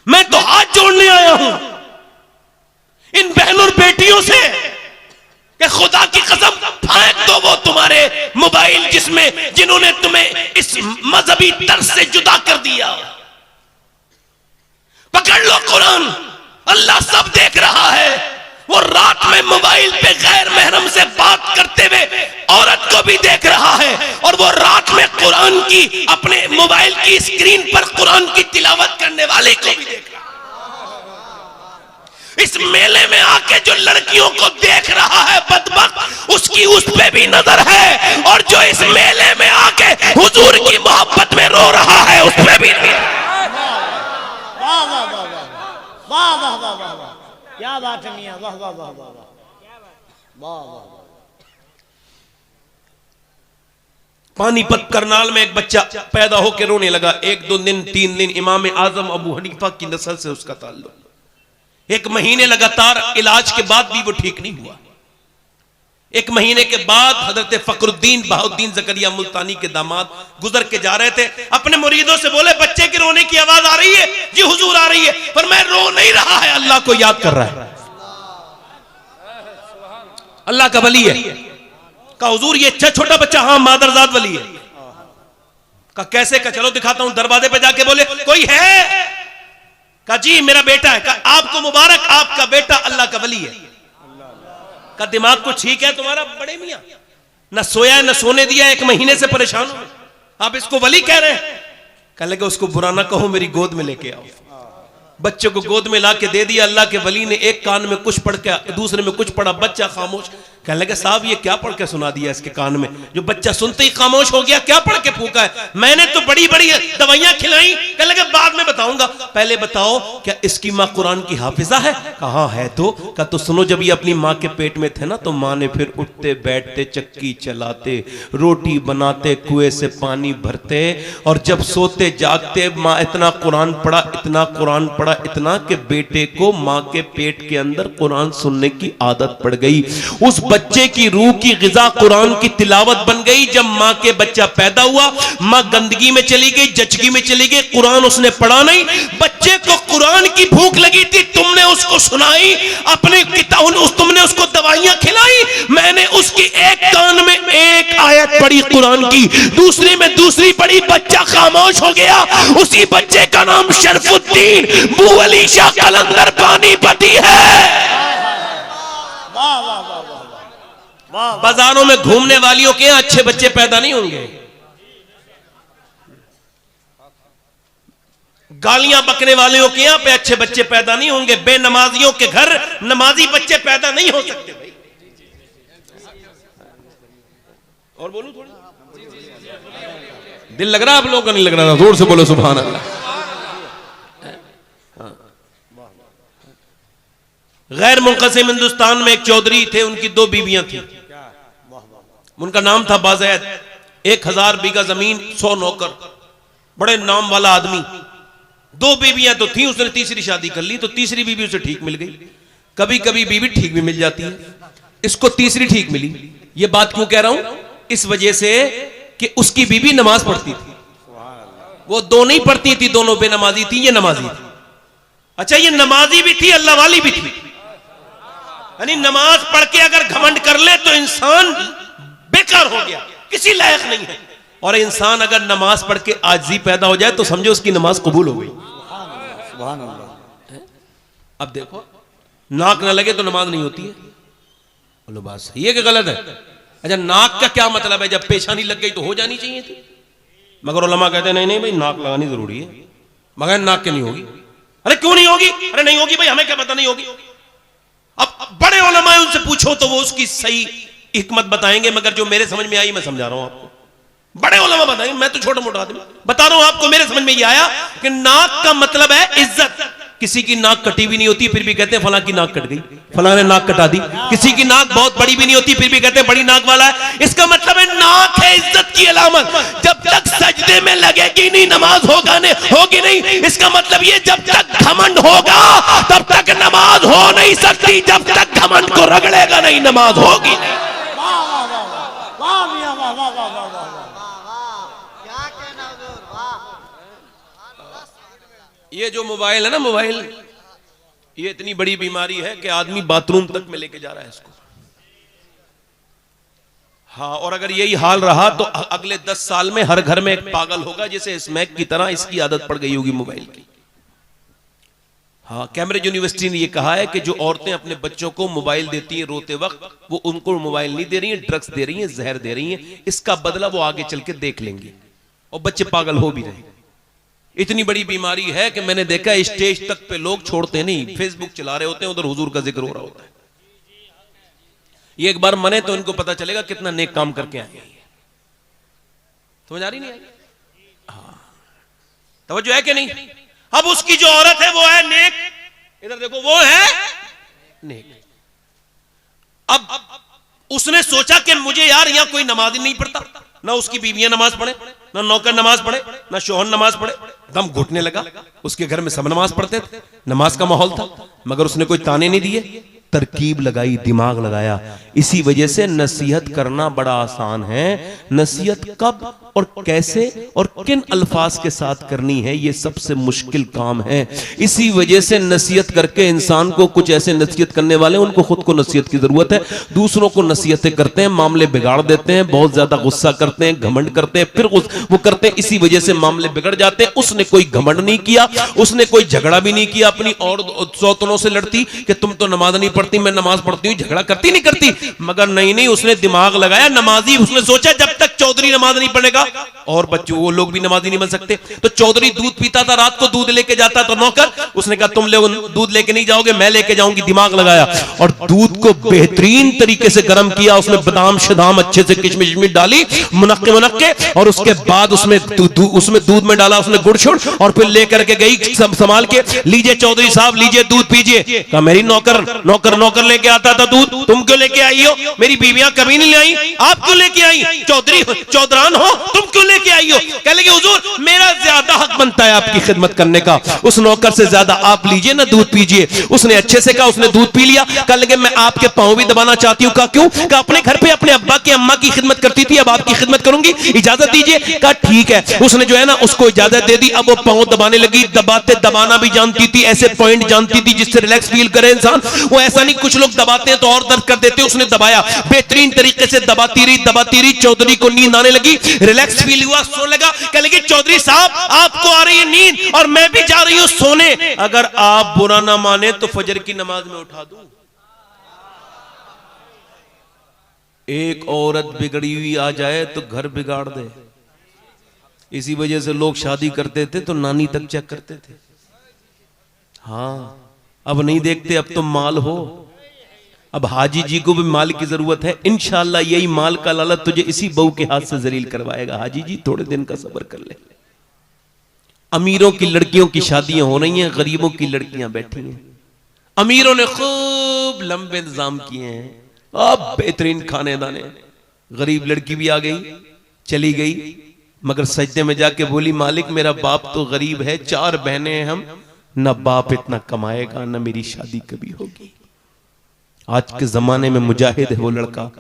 S1: मैं तो हाथ जोड़ने आया हूं इन बहनों और बेटियों से कि खुदा की कसम फेंक दो वो तुम्हारे मोबाइल जिन्होंने तुम्हें इस मजहबी तर्ज से जुदा कर दिया। पकड़ लो कुरान, अल्लाह सब देख रहा है। वो रात में मोबाइल पे गैर महरम से बात करते हुए औरत को भी देख रहा है, और वो रात में कुरान की अपने मोबाइल की स्क्रीन पर कुरान की तिलावत करने वाले को भी देख रहा है। इस मेले में आके जो लड़कियों को देख रहा है बदबख्त, उसकी उस पे भी नजर है, और जो इस मेले में आके हुजूर की मोहब्बत में रो रहा है उस पे भी नहीं।
S3: वाह वाह वाह वाह वाह वाह वाह वाह, क्या बात है मियां, वाह वाह वाह वाह वाह वाह।
S1: पानीपत करनाल में एक बच्चा पैदा होकर रोने लगा। 1 2 दिन 3 दिन इमाम आजम अबू हनीफा की नस्ल से उसका ताल्लुक। 1 महीने लगातार इलाज के बाद भी वो ठीक नहीं हुआ। 1 महीने के बाद हजरत फखरुद्दीन बहाउद्दीन जकरिया मुल्तानी के दामाद गुजर के जा रहे थे, अपने मुरीदों से बोले बच्चे के रोने की आवाज आ रही है जी हुजूर आ रही है, पर मैं रो नहीं रहा है, अल्लाह को याद कर रहा है, अल्लाह का वली है। कहा हुजूर ये अच्छा छोटा बच्चा? हाँ मादरजाद वली है। कहा कैसे? का चलो दिखाता हूं। दरवाजे पे जाके बोले कोई है? कहा जी मेरा बेटा है। कहा आपको मुबारक, आपका बेटा अल्लाह का वली है। का दिमाग को ठीक है तुम्हारा बड़े मियां? न सोया न सोने दिया, 1 महीने से परेशान हो, आप इसको वली कह रहे हैं? कहने लगे उसको बुरा ना कहो, मेरी गोद में लेके आओ। बच्चे को गोद में लाके दे दिया। अल्लाह के वली ने एक कान में कुछ पढ़ के दूसरे में कुछ पढ़ा, बच्चा खामोश। कहने लगे साहब ये क्या पढ़ के सुना दिया इसके कान में, जो बच्चा सुनते ही खामोश हो गया? क्या पढ़ के फूका है? मैंने तो बड़ी बड़ी दवाइयां खिलाई। कहने लगे बाद में बताऊंगा, पहले बताओ क्या इसकी माँ कुरान की हाफिजा है? कहा है तो। कहा तो सुनो, जब ये अपनी माँ के पेट में थे ना तो माँ ने फिर उठते बैठते चक्की चलाते रोटी बनाते कुएं से पानी भरते और जब सोते जागते माँ इतना कुरान पढ़ा, इतना कुरान पढ़ा, इतना कि बेटे को माँ के पेट के अंदर कुरान सुनने की आदत पड़ गई। उस बच्चे की रूह की गिजा कुरान की तिलावत बन गई। जब माँ के बच्चा पैदा हुआ, माँ गंदगी में चली गई, जचगी में चली गई, कुरान उसने पढ़ा नहीं। बच्चे को कुरान की भूख लगी थी, तुमने उसको सुनाई, अपने तुमने उसको दवाइयां खिलाई। मैंने उसकी एक कान में एक आयत पढ़ी कुरान की, दूसरी में दूसरी पढ़ी, बच्चा खामोश हो गया। उसी बच्चे का नाम शरफुद्दीन बुअली शाह कलंदर पानीपती है। बाजारों में घूमने वालियों के यहां अच्छे बच्चे पैदा नहीं होंगे, गालियां बकने वालों के यहां पे अच्छे बच्चे पैदा नहीं होंगे, बेनमाजियों के घर नमाजी बच्चे पैदा नहीं हो सकते भाई। और बोलूं थोड़ी, दिल लग रहा है आप लोगों का? नहीं लग रहा? जोर से बोलो सुभान अल्लाह। गैर मुनक़सिम हिंदुस्तान में एक चौधरी थे, उनकी 2 बीवियां थी। उनका नाम था बाज़ैद। 1000 बीघा जमीन, 100 नौकर, बड़े नाम वाला आदमी। 2 बीवियां तो थी, उसने तीसरी शादी कर ली तो तीसरी बीवी उसे ठीक मिल गई। कभी कभी बीवी ठीक भी मिल जाती है, इसको तीसरी ठीक मिली। ये बात क्यों कह रहा हूं? इस वजह से कि उसकी बीवी नमाज पढ़ती थी, वो 2 नहीं पढ़ती थी, दोनों बेनमाजी थी, ये नमाजी थी। अच्छा, ये नमाजी भी थी, अल्लाह वाली भी थी। यानी नमाज पढ़ के अगर घमंड कर ले तो इंसान बेकार हो गया, किसी लायक नहीं है। और इंसान अगर नमाज पढ़ के आजिज़ी पैदा हो जाए तो समझो उसकी नमाज कबूल हो गई।
S2: सुभान अल्लाह।
S1: अब देखो, नाक ना लगे तो नमाज नहीं होती है। बोलो बात सही है कि गलत है? अच्छा, नाक का क्या मतलब है? जब पेशानी लग गई तो हो जानी चाहिए थी, मगर उलमा कहते हैं नहीं नहीं भाई, नाक लगानी जरूरी है, मगर नाक के नहीं होगी। अरे क्यों नहीं होगी? अरे नहीं होगी भाई, हमें क्या पता नहीं होगी। अब बड़े उलमा है, उनसे पूछो तो वो उसकी सही हिकमत बताएंगे, मगर जो मेरे समझ में आई मैं समझा रहा हूं आपको। बड़े उलमा बताएंगे, मैं तो छोटा मोटा आदमी बता रहा हूं आपको। मेरे समझ में ये आया कि नाक का मतलब है इज्जत। किसी की नाक कटी भी नहीं होती फिर भी कहते हैं फलां की नाक कट गई, फलां ने नाक कटा दी। किसी की नाक बहुत बड़ी भी नहीं होती फिर भी कहते हैं बड़ी नाक वाला है। इसका मतलब है नाक है इज्जत की अलामत। जब तक सजदे में लगेगी नहीं नमाज होगी नहीं। इसका मतलब ये, जब तक घमंड होगा तब तक नमाज हो नहीं सकती, जब तक घमंड को रगड़ेगा नहीं नमाज होगी नहीं। ये जो मोबाइल है ना, मोबाइल, ये इतनी बड़ी बीमारी है कि आदमी बाथरूम तक में लेके जा रहा है इसको। हाँ, और अगर यही हाल रहा तो अगले 10 साल में हर घर में एक पागल होगा जिसे स्मैक की तरह इसकी आदत पड़ गई होगी मोबाइल की। हाँ, कैम्ब्रिज यूनिवर्सिटी ने यह कहा है कि जो औरतें अपने बच्चों को मोबाइल देती हैं रोते वक्त, वो उनको मोबाइल नहीं दे रही हैं, ड्रग्स दे रही हैं, जहर दे रही हैं। इसका बदला वो आगे चल के देख लेंगे और बच्चे पागल हो भी रहे। इतनी बड़ी बीमारी है कि मैंने देखा स्टेज तक पे लोग छोड़ते नहीं, फेसबुक चला रहे होते हैं, उधर हुजूर का जिक्र हो रहा होता है। ये एक बार मने तो इनको पता चलेगा कितना नेक काम करके आए। समझ आ रही नहीं? हाँ, तवज्जो है कि नहीं? अब उसकी जो औरत है वो है नेक, इधर देखो, वो है नेक। अब उसने सोचा कि मुझे यार यहां कोई नमाज ही नहीं पढ़ता, ना उसकी बीवियां नमाज पढ़े, ना नौकर नमाज पढ़े, ना शोहर नमाज पढ़े। दम घुटने लगा। उसके घर में सब नमाज पढ़ते थे, नमाज का माहौल था, मगर उसने कोई ताने नहीं दिए, तरकीब लगाई, दिमाग लगाया। इसी वजह से नसीहत करना बड़ा आसान है। नसीहत कब और कैसे और किन अल्फाज के साथ करनी है, ये सबसे मुश्किल काम है। इसी वजह से नसीहत करके इंसान को, कुछ ऐसे नसीहत करने वाले उनको खुद को नसीहत की जरूरत है, दूसरों को नसीहतें करते हैं, मामले बिगाड़ देते हैं, बहुत ज्यादा गुस्सा करते हैं, घमंड करते हैं, फिर वो करते हैं, इसी वजह से मामले बिगड़ जाते हैं। उसने कोई घमंड नहीं किया, उसने कोई झगड़ा भी नहीं किया, अपनी और सौतनों से लड़ती कि तुम तो नमाज नहीं पढ़ती, मैं नमाज पढ़ती हूँ, झगड़ा करती नहीं करती, मगर नहीं, उसने दिमाग लगाया। नमाजी, उसने सोचा जब तक चौधरी नमाज नहीं पढ़ेगा और बच्चों वो लोग भी नमाजी नहीं बन सकते। तो चौधरी दूध पीता था, रात को दूध लेके जाता तो नौकर, उसने कहा तुम लोग दूध लेके नहीं जाओगे, मैं लेके जाऊंगी। दिमाग लगाया और दूध को बेहतरीन तरीके से गर्म किया, उसमें बादाम शदाम अच्छे से किशमिश में डाली, मुनक्के, और उसके बाद उसमें दूध में डाला उसने गुड़ शुड़, और फिर लेकर के गई संभाल के, लीजिए चौधरी साहब लीजिए दूध पीजिए। कहा मेरी नौकर लेके आता था दूध, तुम क्यों लेके आई हो? मेरी बीवियां कभी नहीं ले आई, आप क्यों लेके आई? चौधरान हो तुम क्यों लेके आई हो? कह लगे हुजूर मेरा ज्यादा हक बनता है आपकी खिदमत करने का, उस नौकर से ज्यादा आप लीजिए ना दूध पीजिए। उसने अच्छे से कहा, उसने दूध पी लिया। कह लगे मैं आपके पांव भी दबाना चाहती हूँ। कहा क्यों? कहा अपने घर पे अपने अब्बा की अम्मा की खिदमत करती थी, अब आपकी खिदमत करूंगी, इजाजत दीजिए। कहा ठीक है। उसने जो है ना उसको इजाजत दे दी। अब वो पांव दबाने लगी, दबाना भी जानती थी, ऐसे पॉइंट जानती थी जिससे रिलैक्स फील करे इंसान। वो ऐसा नहीं कुछ लोग दबाते हैं तो और दर्द कर देते, उसने दबाया, बेहतरीन तरीके से दबाती रही। चौधरी को नींद आने लगी, रिलैक्स फील हुआ, सो लगा। कह लगी चौधरी साहब आपको आ रही है नींद और मैं भी जा रही हूं सोने, अगर आप बुरा ना माने तो फजर की नमाज में उठा दूं। एक औरत बिगड़ी हुई आ जाए तो घर बिगाड़ दे। इसी वजह से लोग शादी करते थे तो नानी तक चेक करते थे। हाँ अब नहीं देखते, अब तो माल हो। अब हाजी जी को भी माल की जरूरत है, इंशाअल्लाह यही माल का लालच तुझे इसी बहू के हाथ से जलील करवाएगा। हाजी जी थोड़े दिन का सब्र कर ले। अमीरों की लड़कियों की शादियां हो रही हैं, गरीबों की लड़कियां बैठी हैं। अमीरों ने खूब लंबे इंतजाम किए हैं, अब बेहतरीन खाने दाने। गरीब लड़की भी आ गई, चली गई, मगर सजदे में जाके बोली मालिक मेरा बाप तो गरीब है, 4 बहनें हैं हम, न बाप इतना कमाएगा न मेरी शादी कभी होगी। आज के जमाने में मुजाहिद है वो लड़का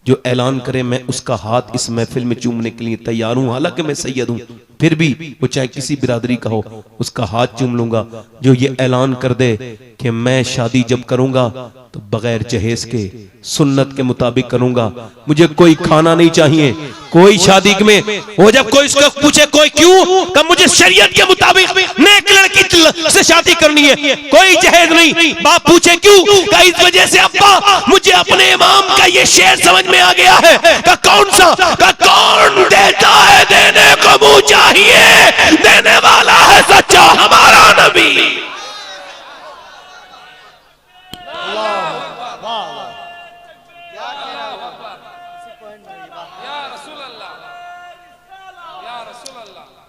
S1: जो ऐलान करे मैं उसका हाथ इस महफिल में चूमने के लिए तैयार हूं, हालांकि मैं सैयद हूं, फिर भी वो चाहे किसी बिरादरी का हो उसका हाथ चूम लूंगा। जो ये ऐलान कर दे कि मैं शादी जब करूंगा तो बगैर जहेज के सुन्नत के मुताबिक करूंगा, मुझे कोई खाना नहीं चाहिए, कोई शादी में वो जब कोई इसको पूछे कोई क्यों, कब मुझे शरीयत के मुताबिक नेक लड़की से शादी करनी है, कोई जहेज नहीं। बाप पूछे क्यों, का इस वजह से अब्बा मुझे अपने इमाम का ये शेर समझ में आ गया है। का कौन सा? का कौन देता है देने को मुंह चाहिए, देने वाला है सच्चा हमारा नबी।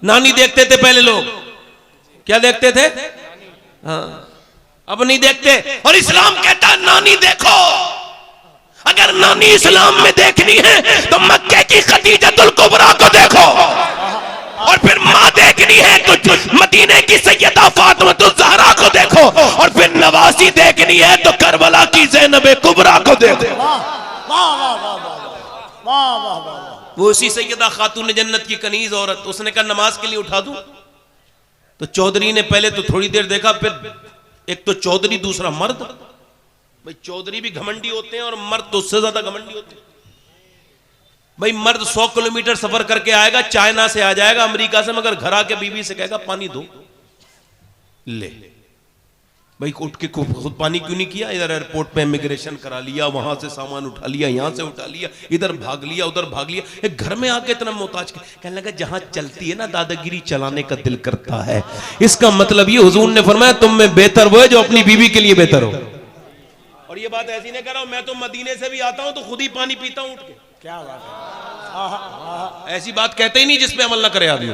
S1: नानी देखते थे पहले लोग, क्या देखते थे? हाँ अब नहीं देखते। और इस्लाम कहता है नानी देखो, अगर नानी इस्लाम में देखनी है तो मक्के की खदीजतुल कुबरा को देखो, और फिर माँ देखनी है तो मदीने की सैयदा फातिमातुल ज़हरा को देखो, और फिर नवासी देखनी है तो करबला की ज़ैनब कुबरा को देखो। वो उसी सैयदा खातून जन्नत की कनीज औरत, उसने कहा नमाज के लिए उठा दूं। तो चौधरी ने पहले तो थोड़ी देर देखा, फिर एक तो चौधरी दूसरा मर्द, भाई चौधरी भी घमंडी होते हैं और मर्द तो उससे ज्यादा घमंडी होते हैं। भाई मर्द 100 किलोमीटर सफर करके आएगा, चाइना से आ जाएगा अमेरिका से, मगर घर आके बीवी से कहेगा पानी दो, ले भाई उठ के खुद पानी क्यों नहीं किया? इधर एयरपोर्ट पे इमिग्रेशन करा लिया, वहां से सामान उठा लिया, यहां से उठा लिया, इधर भाग लिया उधर भाग लिया, एक घर में आके इतना मोहताज। कहने लगा जहां चलती है ना दादागिरी चलाने का दिल करता है। इसका मतलब ये हुजूर ने फरमाया तुम में बेहतर वो है जो अपनी बीवी के लिए बेहतर हो। और ये बात ऐसी नहीं कर रहा हूं, मैं तो मदीने से भी आता हूं तो खुद ही पानी पीता हूं उठ के। क्या बात है? ऐसी बात कहते ही नहीं जिसपे अमल ना करे आदमी।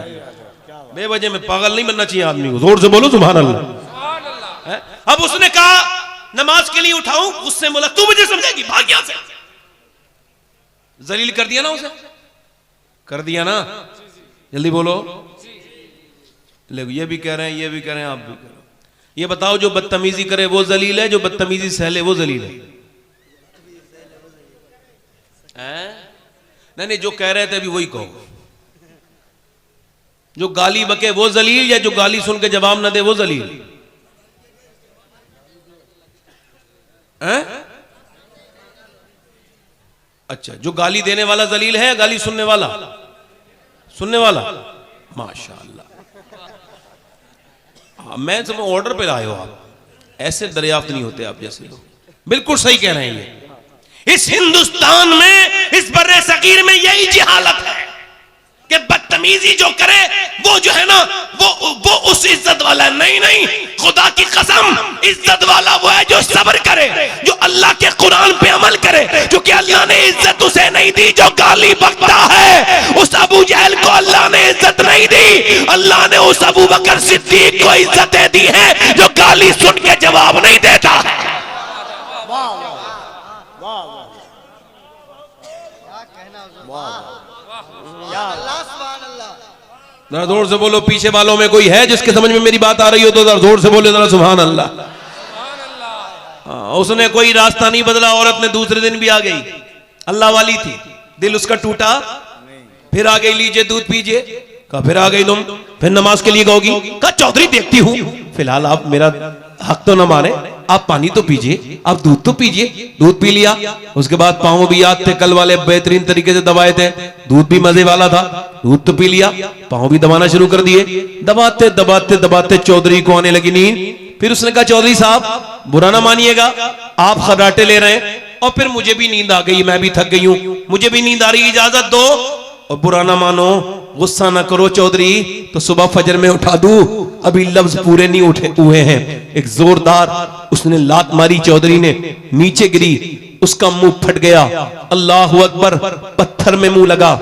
S1: बेवजह में पागल नहीं बनना चाहिए आदमी को। जोर से बोलो सुभान अल्लाह। अब उसने कहा नमाज के लिए उठाऊं, उससे बोला तू मुझे समझेगी, भाग यहां से। जलील कर दिया ना उसे, कर दिया ना, जल्दी बोलो। ये भी कह रहे हैं, ये भी कह रहे हैं, आप भी कह रहे हैं। ये बताओ जो बदतमीजी करे वो जलील है, जो बदतमीजी सहले वो जलील है? नहीं, जो कह रहे थे अभी वही कहो। जो गाली बके वो जलील, या जो गाली सुन के जवाब ना दे वो जलील? अच्छा, जो गाली देने वाला जलील है, गाली सुनने वाला? सुनने वाला माशाअल्लाह। मैं समझ ऑर्डर पे लाए हो आप, ऐसे दरियाफ्त नहीं होते आप जैसे लोग। बिल्कुल सही कह रहे हैं। ये इस हिंदुस्तान में, इस बर्रे सगीर में यही जिहालत है कि बदतमीजी जो करे वो जो है ना वो उस इज्जत वाला नहीं। नहीं, खुदा की कसम, इज्जत वाला वो है जो सब्र करे, जो अल्लाह के कुरान पे अमल करे, क्योंकि अल्लाह ने इज्जत उसे नहीं दी जो गाली बकता है। उस अबू जहल को अल्लाह ने इज्जत नहीं दी, अल्लाह ने उस अबू बकर सिद्दीक को इज्जतें दी है जो गाली सुन के जवाब नहीं देता। जरा जोर से बोलो, पीछे वालों में कोई है जिसके समझ में मेरी बात आ रही हो तो जरा जोर से बोले, जरा सुभान अल्लाह। उसने कोई रास्ता नहीं बदला, औरत ने दूसरे दिन भी आ गई, अल्लाह वाली थी, दिल उसका टूटा, फिर आ गई, लीजिए दूध पीजिए। कहा फिर आ गई तुम, फिर नमाज के लिए कहोगी? कहा चौधरी देखती हूं, फिलहाल आप मेरा हक तो न माने, आप पानी तो पीजिए, आप दूध तो पीजिए। दूध पी लिया, उसके बाद पांव भी याद थे, कल वाले बेहतरीन तरीके से दबाए थे, दूध भी मजे वाला था, दूध तो पी लिया, पांव भी दबाना शुरू कर दिए। दबाते दबाते दबाते चौधरी को आने लगी नींद। फिर उसने कहा चौधरी साहब बुरा ना मानिएगा, आप खर्राटे ले रहे हैं और फिर मुझे भी नींद आ गई, मैं भी थक गई हूं, मुझे भी नींद आ रही, इजाजत दो। और बुरा ना मानो, गुस्सा ना करो चौधरी, तो सुबह फजर में उठा दूं, अभी लफ्ज पूरे नहीं उठे हुए हैं। एक जोरदार उसने लात मारी, चौधरी ने नीचे गिरी, उसका मुंह फट गया, अल्लाहु अकबर, पत्थर में मुंह लगा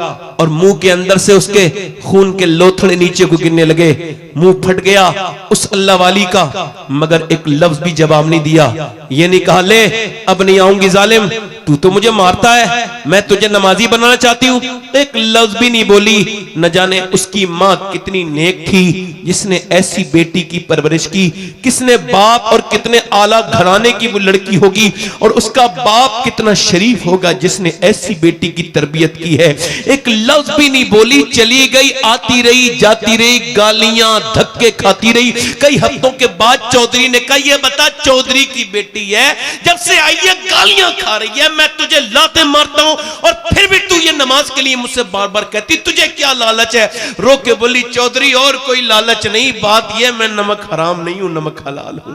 S1: और मुंह के अंदर से उसके खून के लोथड़े नीचे को गिरने लगे, मुंह फट गया उस अल्लाह वाली का, मगर एक लफ्ज भी जवाब नहीं दिया। ये नहीं कहा ले अब नहीं आऊंगी जालिम, तू तो मुझे मारता है, मैं तुझे नमाजी बनाना चाहती हूं, एक लफ्ज भी नहीं बोली। न जाने उसकी मां कितनी नेक थी जिसने ऐसी बेटी की परवरिश की, किसने बाप और कितने आला घराने की वो लड़की होगी, और उसका बाप कितना शरीफ होगा जिसने ऐसी बेटी की तरबियत की है। एक लफ्ज भी नहीं बोली, चली गई, आती रही, जाती रही, गालियां धक्के खाती रही। कई हफ्तों के बाद चौधरी ने कहा ये बता, चौधरी की बेटी है, जब से आई है गालियां खा रही है, मैं तुझे लाते मारता हूं और फिर भी तू ये नमाज के लिए मुझसे बार बार कहती, तुझे क्या लालच है? रो के बोली चौधरी और कोई लालच नहीं, बात यह मैं नमक हराम नहीं हूं, नमक हलाल हूं।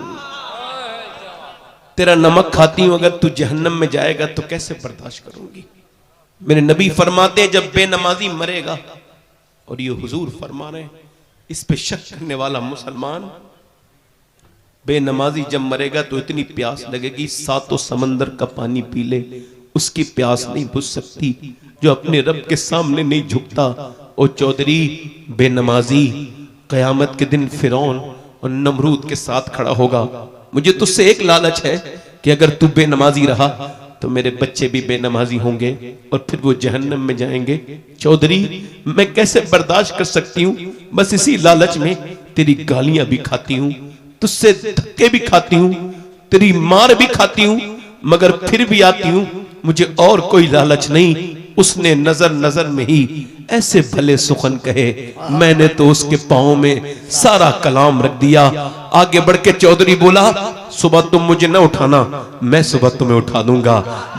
S1: तेरा नमक खाती हूं, अगर तू जहन्नम में जाएगा तो कैसे बर्दाश्त करूंगी? मेरे नबी फरमाते हैं जब बेनमाजी मरेगा, और ये हुजूर फरमा रहे हैं, इस पे शक करने वाला मुसलमान बेनमाजी जब मरेगा तो इतनी प्यास लगेगी सातों समंदर का पानी पी ले, उसकी प्यास नहीं बुझ सकती जो अपने रब के सामने नहीं झुकता। ओ चौधरी बेनमाजी कयामत के दिन फिरौन और नमरूद के साथ खड़ा होगा। मुझे तुझसे एक लालच है कि अगर तू बेनमाजी रहा तो मेरे बच्चे भी बेनमाजी होंगे और फिर वो जहन्नम में जाएंगे। चौधरी मैं कैसे बर्दाश्त कर सकती हूँ, बस इसी लालच में तेरी गालियां भी खाती हूँ, तुझसे धक्के भी खाती हूँ, तेरी मार भी खाती हूँ, मगर फिर भी आती हूँ, मुझे और कोई लालच नहीं। उसने नजर नजर में ही ऐसे भले सुखन कहे, मैंने तो उसके पांव में सारा कलाम रख दिया। आगे बढ़ के चौधरी बोला सुबह तुम मुझे न उठाना, मैं सुबह तुम्हें उठा दूंगा,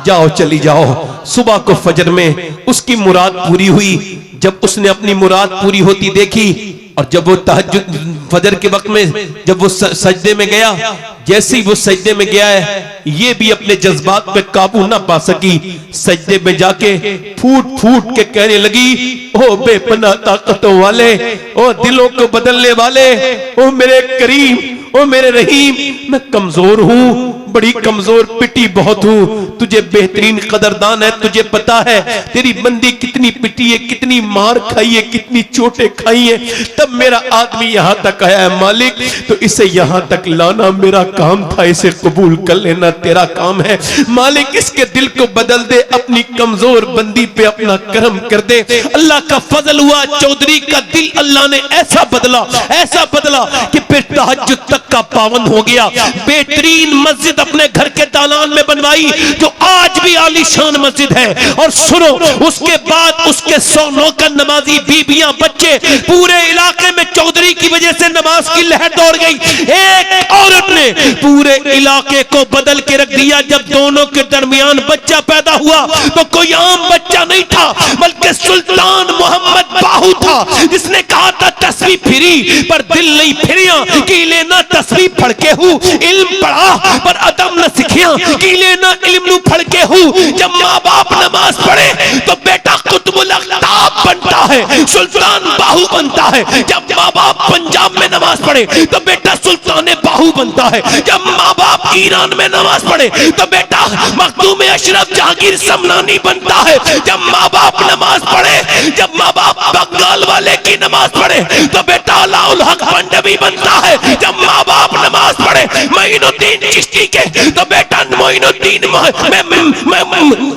S1: जाओ चली जाओ। सुबह को फजर में उसकी मुराद पूरी हुई। जब उसने अपनी मुराद पूरी होती देखी और जब वो तहज्जुद फजर के वक्त में जब वो सजदे में गया, जैसे ही वो सजदे में गया है ये भी अपने जज्बात पे काबू ना पा सकी, सजदे में जाके फूट फूट के कहने लगी, ओ बेपनाह ताकतों वाले, ओ दिलों को बदलने वाले, ओ मेरे करीम, ओ मेरे रहीम, मैं कमजोर हूं, बड़ी कमजोर पिटी बहुत हूं, तुझे बेहतरीन कदरदान है, तुझे पता है तेरी बंदी कितनी पिटी है, कितनी मार खाई है, कितनी चोटें खाई है, तब मेरा आदमी यहां तक आया है। मालिक तो इसे यहां तक लाना मेरा काम था, इसे कबूल कर लेना तेरा काम है। मालिक इसके दिल को बदल दे, अपनी कमजोर बंदी पे अपना करम कर दे। अल्लाह का फजल हुआ, चौधरी का दिल अल्लाह ने ऐसा बदला कि फिर तहज्जुद तक का पाबंद हो गया। बेहतरीन मस्जिद अपने घर के दालान में बनवाई जो आज भी आलीशान मस्जिद है। और सुनो, उसके बाद उसके 100 नौकर नमाजी, बीबियां, बच्चे, पूरे इलाके में चौधरी की वजह से नमाज की लहर दौड़ गई। एक औरत ने पूरे इलाके को बदल के रख दिया। जब दोनों के दरमियान बच्चा पैदा हुआ तो कोई आम बच्चा नहीं था, बल्कि सुल्तान मोहम्मद बाहू था, जिसने कहा था तस्वीर फिरी पर दिल नहीं फिरिया कि लेना तस्वीर पढ़ के हूं, इल्म पढ़ा पर अदब न सिखिया कीले न इल्म पढ़ के हूँ। जब माँ बाप नमाज पढ़े तो बेटा कुतुबुल अख्ताब बनता है, सुल्तान बाहू बनता है। जब माँ बाप पंजाब में नमाज पढ़े तो बेटा सुल्तान बाहू बनता है। जब माँ बाप ईरान में नमाज पढ़े तो बेटा मखदूम अशरफ जहांगीर समनानी बनता है। जब माँ बाप नमाज पढ़े, जब माँ बाप बंगाल वाले की नमाज पढ़े तो बेटा अलाउल हक मंडवी बनता है। जब माँ बाप नमाज पढ़े मोइनुद्दीन चिश्ती के तो बेटा मोइनुद्दीन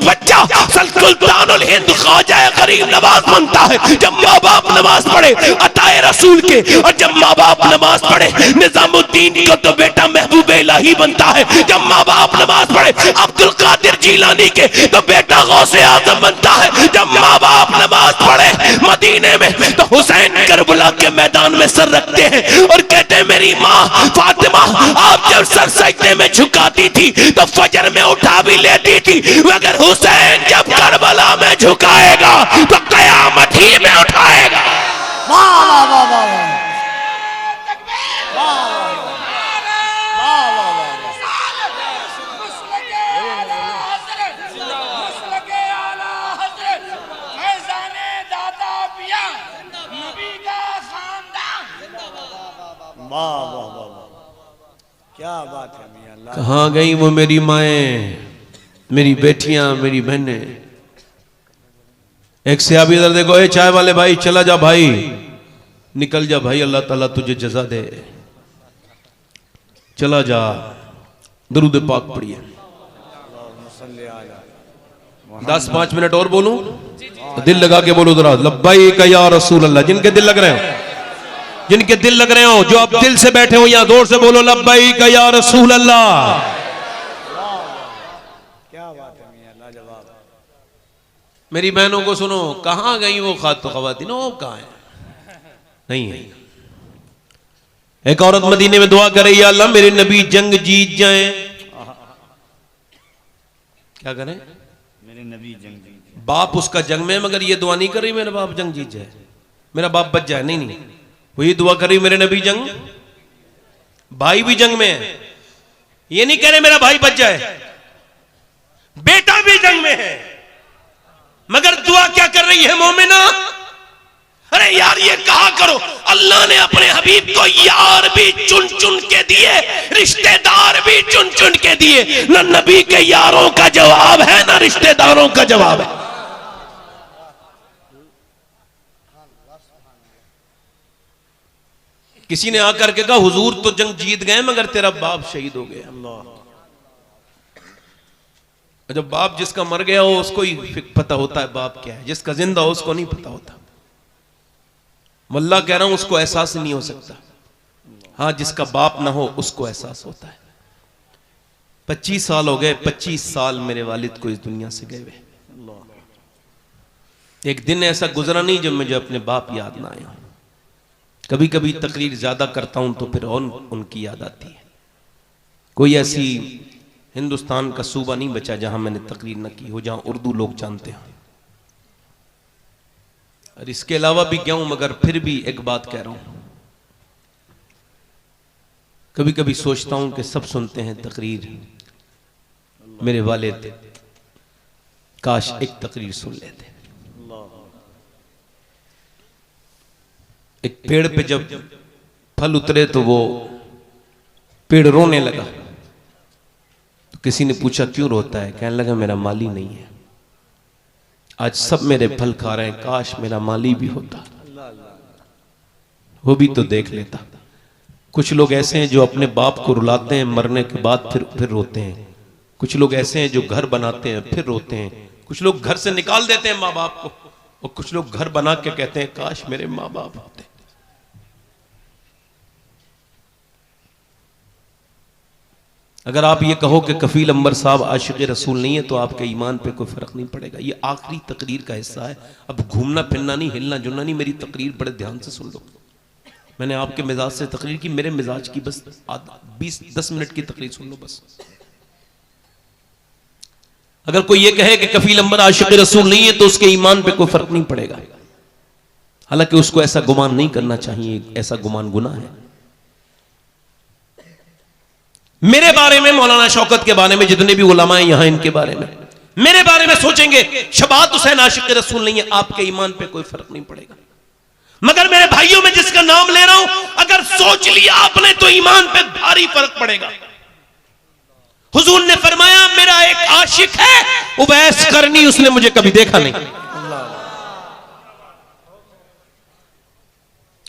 S1: बच्चा सुल्तानुल हिंद ख्वाजा गरीब नवाज बनता है। जब माँ बाप नमाज पढ़े अताए रसूल के, और जब माँ बाप नमाज पढ़े निजामुद्दीन को तो बेटा महबूब इलाही बनता है। जब माँ बाप नमाज पढ़े अब्दुल कादिर जीलानी के तो बेटा गौसे आजम बनता है। जब माँ बाप नमाज पढ़े मदीने में तो हुसैन करबला के मैदान में सर रखते हैं और कहते हैं मेरी माँ फातिमा आप जब सर सजदे में झुकाती थी तो फजर में उठा भी लेती थी, मगर हुसैन जब करबला में झुकाएगा तो कयामत ही में उठाएगा।
S3: वाह वाह वाह वाह वाह। वाह वाह वाह वाह, क्या बात है मियां अल्लाह।
S1: कहाँ गई वो मेरी माएं, मेरी बेटियां, मेरी बहनें। एक सहाबी इधर देखो, ए चाय वाले भाई चला जा भाई, निकल जा भाई, अल्लाह ताला तुझे जज़ा दे, चला जा। दरूद पाक पढ़िए। 10-5 मिनट और बोलूं तो दिल लगा के बोलो जरा, लब्बैक या रसूल अल्लाह। जिनके दिल लग रहे हो, जिनके दिल लग रहे हो, जो आप दिल से बैठे हो यहाँ जोर से बोलो लब्बैक या रसूल अल्लाह।
S3: क्या बात है मियां अल्लाह जवाब।
S1: मेरी बहनों को सुनो, कहां गई वो खवातीन, वो कहां है? नहीं है। एक औरत मदीने में दुआ कर रही है, अल्लाह मेरे नबी जंग जीत जाएं। क्या करें?
S3: मेरे नबी जंग जीत।
S1: बाप उसका जंग में, मगर ये दुआ नहीं कर रही मेरा बाप जंग जीत जाए, मेरा बाप बच जाए। नहीं नहीं, वो ये दुआ कर रही मेरे नबी जंग, भाई भी जंग में है, ये नहीं कह रहे मेरा भाई बच जाए, बेटा भी जंग में है, मगर दुआ क्या कर रही है मोमिना? अरे यार ये कहा करो, अल्लाह ने अपने हबीब को यार भी चुन चुन के दिए, रिश्तेदार भी चुन चुन के दिए। न नबी के यारों का जवाब है, न रिश्तेदारों का जवाब है। किसी ने आकर के कहा हुजूर तो जंग जीत गए मगर तेरा बाप शहीद हो गया। जब बाप जिसका मर गया हो उसको ही पता होता है बाप क्या है, जिसका जिंदा हो उसको नहीं पता होता। वल्लाह कह रहा हूं उसको एहसास नहीं हो सकता। हाँ, जिसका बाप ना हो उसको एहसास होता है। 25 साल हो गए, 25 साल मेरे वालिद को इस दुनिया से गए हुए। एक दिन ऐसा गुजरा नहीं जब मुझे अपने बाप याद ना आया। कभी कभी तकरीर ज्यादा करता हूं तो फिर और उनकी याद आती है। कोई ऐसी हिंदुस्तान का सूबा नहीं बचा जहां मैंने तकरीर न की हो, जहां उर्दू लोग जानते हो। और इसके अलावा भी क्या हूं, मगर फिर भी एक बात कह रहा हूं, कभी कभी सोचता हूं कि सब सुनते हैं तकरीर, मेरे वालिद काश एक तकरीर सुन लेते। एक पेड़ पे जब फल उतरे तो वो पेड़ रोने लगा। तो किसी ने पूछा क्यों रोता है? कहने लगा मेरा माली नहीं है, आज सब मेरे फल खा रहे हैं, काश मेरा माली भी होता, वो भी तो देख लेता। कुछ लोग ऐसे हैं जो अपने बाप को रुलाते हैं, मरने के बाद फिर रोते हैं। कुछ लोग ऐसे हैं जो घर बनाते हैं फिर रोते हैं। कुछ लोग घर से निकाल देते हैं माँ बाप को, और कुछ लोग घर बना के कहते हैं काश मेरे माँ बाप होते। अगर आप ये कहो कि कफील अंबर साहब आशिक रसूल नहीं है तो आपके ईमान पे कोई फर्क नहीं पड़ेगा। ये आखिरी तकरीर का हिस्सा है, अब घूमना फिरना नहीं, हिलना जुलना नहीं। मेरी तकरीर बड़े ध्यान से सुन लो। मैंने आपके मिजाज से तकरीर की, मेरे मिजाज की बस 20-10 मिनट की तकरीर सुन लो बस। अगर कोई ये कहे कि कफील अंबर आशिक रसूल नहीं है तो उसके ईमान पे कोई फर्क नहीं पड़ेगा। हालांकि उसको ऐसा गुमान नहीं करना चाहिए, ऐसा गुमान गुनाह है। मेरे बारे में, मौलाना शौकत के बारे में, जितने भी उलमा हैं यहां इनके बारे में, मेरे बारे में सोचेंगे शबात हुसैन आशिक रसूल नहीं है, आपके ईमान पे कोई फर्क नहीं पड़ेगा। मगर मेरे भाइयों में जिसका नाम ले रहा हूं, अगर सोच लिया आपने तो ईमान पे भारी फर्क पड़ेगा। हुजूर ने फरमाया मेरा एक आशिक है उवैस करनी, उसने मुझे कभी देखा नहीं।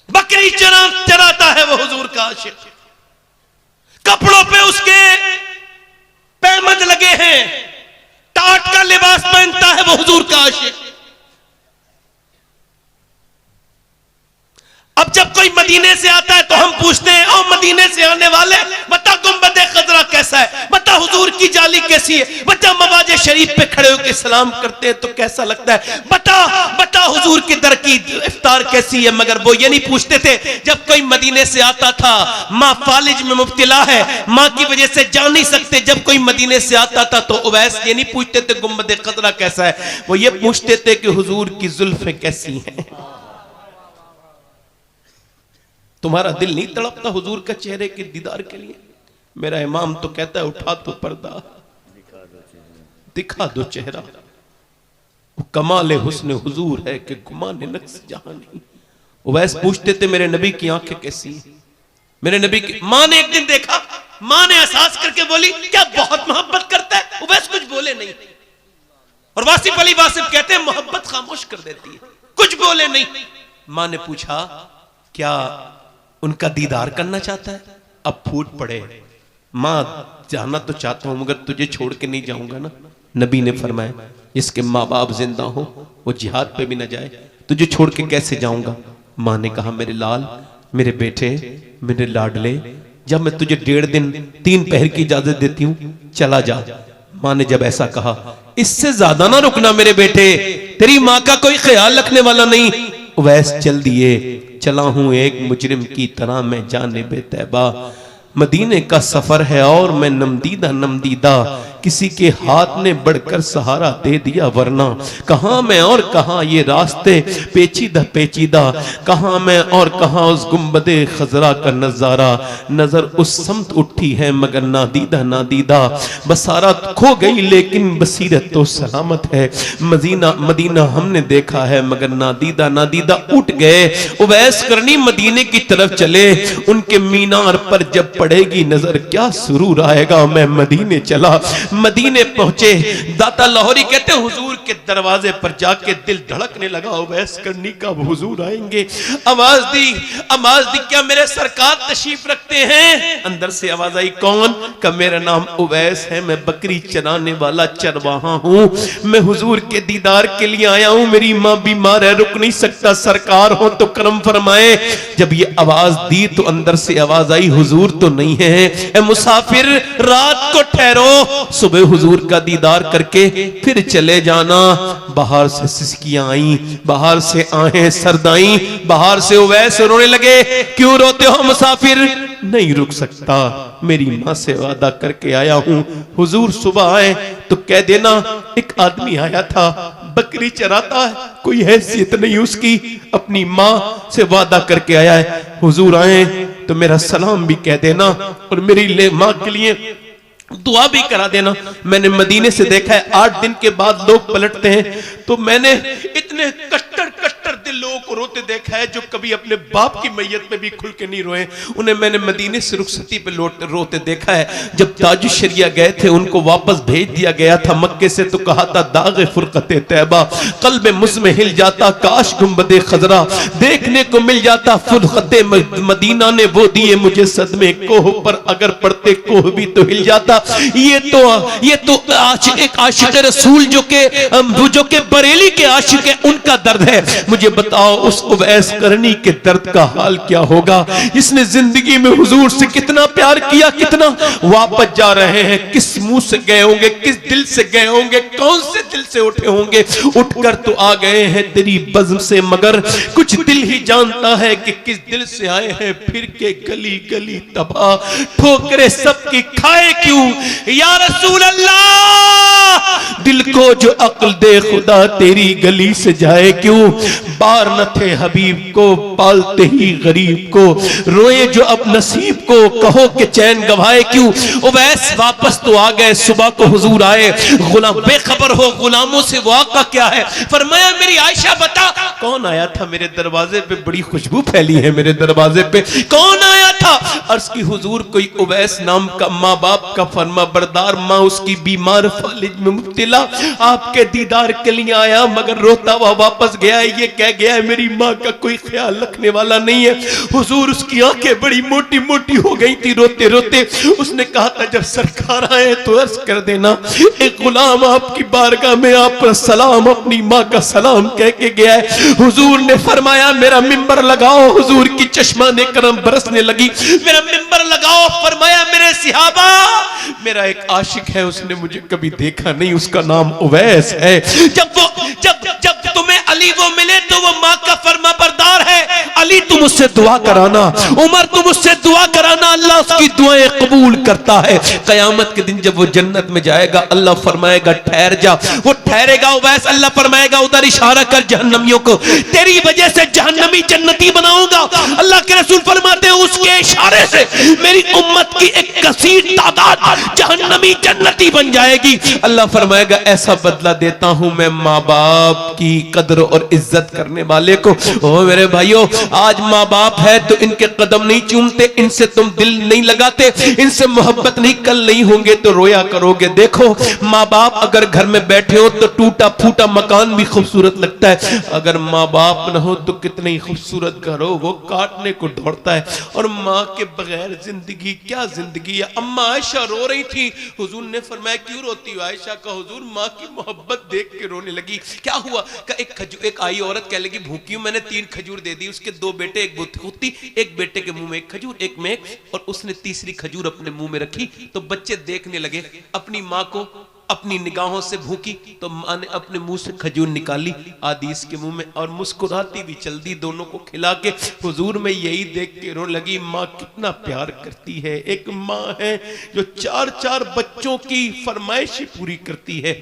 S1: बकरी चराता है वो हुजूर का आशिक, कपड़ों पे उसके पैमद लगे हैं, टाट का लिबास पहनता है वो हुजूर का आशिक। अब जब कोई मदीने से आता है तो हम पूछते हैं ओ मदीने से आने वाले, बता गुंबदे खजरा कैसा है, बता हुजूर की जाली कैसी है, बता मवाजे शरीफ पे खड़े होकर सलाम करते हैं तो कैसा लगता है, बता हुजूर की दर की इफ्तार कैसी है। मगर वो ये नहीं पूछते थे जब कोई मदीने से आता था, माँ फालिज में मुब्तला है, माँ की वजह से जा नहीं सकते, जब कोई मदीने से आता था तो उवैस ये नहीं पूछते थे गुंबदे खजरा कैसा है, वो ये पूछते थे कि हुजूर की जुल्फें कैसी हैं। तुम्हारा दिल नहीं तड़पता हुजूर का चेहरे के दीदार के लिए? मेरा इमाम तो कहता है उठा तो पर्दा, दिखा दो चेहरा, वो कमाले हुस्न हुजूर है कि गुमाने नक्श जहां नहीं। उवैस पूछते थे मेरे नबी की आंखें कैसी हैं, मेरे नबी की। मां ने एक दिन देखा, मां ने एहसास करके बोली क्या बहुत मोहब्बत करता है? उवैस कुछ बोले नहीं। और वासिफ अली वासिफ कहते हैं मोहब्बत खामोश कर देती है, कुछ बोले नहीं। मां ने पूछा क्या उनका दीदार करना चाहता है? अब फूट पड़े, मां जाना तो चाहता हूं मगर तुझे छोड़ के नहीं जाऊंगा ना। नबी ने फरमाया जिसके माँ बाप जिंदा हो वो जिहाद पे भी ना जाए, तुझे छोड़ के कैसे जाऊंगा? मां ने कहा मेरे लाल, मेरे बेटे, मेरे लाडले, जब मैं तुझे 1.5 दिन 3 पहर की इजाजत देती हूं, चला जा। मां ने जब ऐसा कहा इससे ज्यादा ना रुकना मेरे बेटे, तेरी मां का कोई ख्याल रखने वाला नहीं। उवैस चल दिए, चला हूं एक मुजरिम की तरह मैं जानिबे तैबा, मदीने का सफर है और मैं नमदीदा, किसी के हाथ ने बढ़कर सहारा दे दिया वरना कहां मैं और कहां ये रास्ते पेचीदा, कहां मैं और कहां उस गुंबदे खजरा का नजारा, नजर उस समत उठी है मगर नादीदा, बसारत खो गई लेकिन बसीरत तो सलामत है, मदीना हमने देखा है मगर नादीदा उठ गए। उवैस करनी मदीने की तरफ चले, उनके मीनार पर जब पड़ेगी नजर क्या सुरूर आएगा, मैं मदीने चला। मदीने पहुंचे, दाता लाहौरी कहते हैं हुजूर के दरवाजे पर जाके दिल धड़कने लगा, उवैस करनी का हुजूर आएंगे। आवाज दी क्या मेरे सरकार तशरीफ रखते हैं? अंदर से आवाज आई कौन? का मेरा नाम उवैस है, मैं बकरी चराने वाला चरवाहा हूं, मैं हुजूर के दीदार के लिए आया हूं, मेरी मां बीमार है, रुक नहीं सकता, सरकार हो तो करम फरमाए। जब ये आवाज दी तो अंदर से आवाज आई हुजूर तो नहीं है, ए मुसाफिर रात को ठहरो, सुबह हुजूर का दीदार करके फिर चले जाना। बाहर से सिसकियां आई, बाहर से आहें सर्दाई, बाहर से उवैस रोने लगे। क्यों रोते हो मुसाफिर? नहीं रुक सकता, मेरी मां से वादा करके आया हूं, हुजूर सुबह आए तो कह देना एक आदमी आया था, बकरी चराता है, कोई हैसियत नहीं उसकी, अपनी मां से वादा करके आया है, हुजूर आए तो मेरा सलाम भी कह देना और मेरी मां के लिए दुआ भी करा देना। मैंने मदीने से देखा है 8 दिन के बाद लोग पलटते हैं, तो मैंने इतने कट्टर दिल लोगों को रोते देखा है जो कभी अपने बाप की मैयत में भी खुल के नहीं रोए, उन्हें मैंने मदीने से रुखसती पे रोते देखा है। जब ताज शरिया गए थे उनको वापस भेज दिया गया था मक्के से, तो कहा था दागे फुरकते तैबा, कल्बे मुझ में हिल जाता, काश गुंबदे खजरा देखने को मिल जाता, फुरकते मदीना ने वो दिए मुझे सदमे, कोह पर अगर पड़ते कोह भी तो हिल जाता। ये तो एक आशिक रसूल जो के बरेली के आशिक है, उनका दर्द है। मुझे बताओ उस उवैस करनी के दर्द का हाल क्या होगा, इसने जिंदगी में हुजूर से कितना प्यार किया, कितना। वापस जा रहे हैं, किस मुंह से गए होंगे, किस दिल से गए होंगे, कौन से दिल से उठे होंगे। उठकर तो आ गए हैं तेरी बज़्म से, मगर कुछ दिल ही जानता है कि किस दिल से आए हैं। फिर के गली गली तबाह, ठोकरे सबकी खाए क्यों या रसूल अल्लाह, दिल को जो अक्ल दे खुदा तेरी गली से जाए क्यों। बार न थे हबीब को पालते ही गरीब को, रोए जो अब नसीब इनको कहो कि चैन गवाए क्यों। उवैस वापस तो आ गए, सुबह को हुजूर आए, गुलाम बेखबर हो गुलामों से वाक़ा क्या है। फरमाया मेरी आयशा बता कौन आया था मेरे दरवाजे पे, बड़ी खुशबू फैली है मेरे दरवाजे पे, कौन आया था। अर्ज़ की हुजूर कोई उवैस नाम का माँ बाप का फरमा बरदार, माँ उसकी बीमार फालिज में मुब्तला, आपके दीदार के लिए आया मगर रोता हुआ वापस गया है। ये कह गया है मेरी माँ का कोई ख्याल रखने वाला नहीं है। हुजूर उसकी आंखें बड़ी मोटी मोटी हो गई थी रोते रोते। उसने कहा था जब सरकार आए तो अर्ज कर देना एक गुलाम आपकी बारगाह में आप पर सलाम, अपनी माँ का सलाम कह के गया है। हुजूर ने फरमाया मेरा मिंबर लगाओ। हुजूर की चश्मा ने करम बरसने लगी, मेरा मिंबर लगाओ। फरमाया मेरे सिहाबा मेरा एक आशिक है, उसने मुझे कभी देखा नहीं, उसका नाम उवैस है। जब तुम्हें अली वो मिले तो वो माँ का फरमा बरदार है। अली तुम उससे दुआ कराना, उमर तुम उससे दुआ कराना, अल्लाह उसकी दुआएं कबूल करता है। कयामत के दिन जब वो जन्नत में जाएगा अल्लाह फरमाएगा ठहर जा, वो ठहरेगा। उवैस अल्लाह फरमाएगा उधर इशारा कर जहन्नमियों को, तेरी वजह से जहन्नमी जन्नती बनाऊंगा। अल्लाह के रसूल फरमाते हैं उसके इशारे से मेरी उम्मत की एक कसीर तादाद जहन्नमी जन्नती बन जाएगी। अल्लाह फरमाएगा ऐसा बदला देता हूं मैं माँ बाप की कदर और इज्जत करने वाले को। ओ मेरे भाइयों आज माँ बाप है तो इनके कदम नहीं चूमते, इनसे तुम दिल नहीं लगाते, इनसे मोहब्बत नहीं, कल नहीं होंगे तो रोया करोगे। देखो माँ बाप अगर घर में बैठे हो तो टूटा फूटा मकान भी खूबसूरत लगता है, अगर माँ बाप न हो तो कितने ही खूबसूरत घर हो वो काटने को दौड़ता है। और माँ के बगैर जिंदगी क्या जिंदगी है। अम्मा आयशा रो रही थी, हुजूर ने फरमाया क्यों रोती हो आयशा का। हुजूर माँ की मोहब्बत देख के रोने लगी। क्या हुआ का एक आई औरत कह लगी भूखी हूं, मैंने 3 खजूर दे दी, उसके 2 बेटे, एक बुत्ती, एक बेटे के मुंह में एक खजूर, एक में एक, और उसने तीसरी खजूर अपने मुंह में रखी तो बच्चे देखने लगे अपनी माँ को अपनी निगाहों से भूखी, तो माँ ने अपने मुंह से खजूर निकाली आदि इसके मुंह में और मुस्कुराती भी चल दी दोनों को खिला के। हुजूर में यही देख के रोने लगी माँ कितना प्यार करती है। एक माँ है जो 4-4 बच्चों की फरमाइशी पूरी करती है।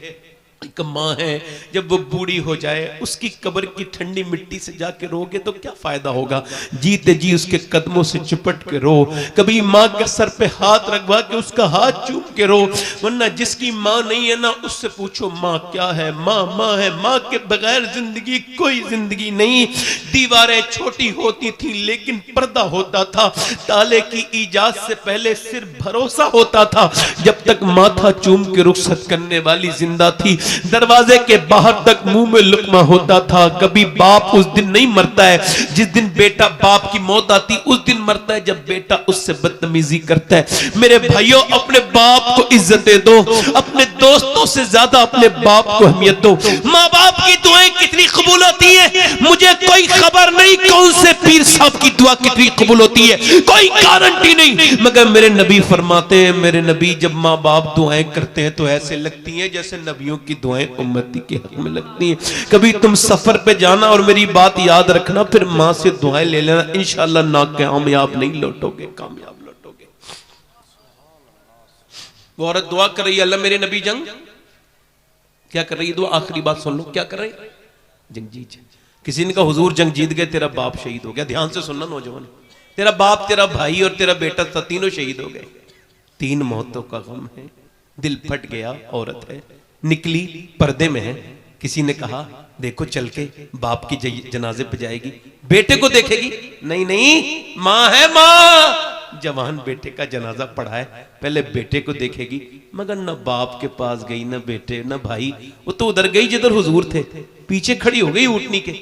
S1: एक माँ है जब वो बूढ़ी हो जाए उसकी कब्र की ठंडी मिट्टी से जाके रोगे तो क्या फायदा होगा, जीते जी उसके कदमों से चिपट के रो। कभी माँ के सर पे हाथ रखवा के उसका हाथ चूम के रो, वरना जिसकी माँ नहीं है ना उससे पूछो माँ क्या है। माँ माँ है, माँ के बगैर जिंदगी कोई जिंदगी नहीं। दीवारें छोटी होती थी लेकिन पर्दा होता था, ताले की इजाजत से पहले सिर्फ भरोसा होता था। जब तक माथा चूम के रुखसत करने वाली जिंदा थी दरवाजे के बाहर तक मुंह में लुकमा होता था। कभी बाप उस दिन नहीं मरता है जिस दिन बेटा बाप की मौत आती, उस दिन मरता है जब बेटा उससे बदतमीजी करता है। मेरे भाइयों अपने बाप को इज्जतें दो, अपने दोस्तों से ज्यादा अपने बाप को अहमियत दो। माँ बाप की दुआएं कितनी कबूल होती है मुझे कोई खबर नहीं, कौन से पीर साहब की दुआ कितनी कबूल होती है कोई गारंटी नहीं, मगर मेरे नबी फरमाते हैं, मेरे नबी जब माँ बाप दुआएं करते हैं तो ऐसे लगती हैं जैसे नबियों की दुआएं उम्मती के हक में लगती हैं। कभी तुम सफर पे जाना और मेरी बात याद रखना, फिर माँ से दुआएं ले लेना, इंशाअल्लाह ना कामयाब नहीं लौटोगे, कामयाब लौटोगे। वो औरत दुआ कर रही है अल्लाह मेरे नबी जंग क्या कर रही है, दुआ आखिरी बात सुन लो क्या कर रही है, जंग जीत। किसी ने कहा हुजूर जंग जीत गए, तेरा बाप शहीद हो गया। ध्यान से सुनना नौजवान, तेरा बाप, तेरा भाई और तेरा बेटा था, तीनों शहीद हो गए। 3 मौतों का गम है, दिल फट गया। औरत है निकली पर्दे में है, किसी ने कहा देखो चल के बाप की जनाजे पे जाएगी, बेटे को देखेगी, नहीं नहीं माँ है, माँ जवान बेटे का जनाजा पड़ा है, पहले बेटे को देखेगी। मगर न बाप के पास गई, न बेटे, न भाई, वो तो उधर गई जिधर हुजूर थे, पीछे खड़ी हो गई ऊँटनी के।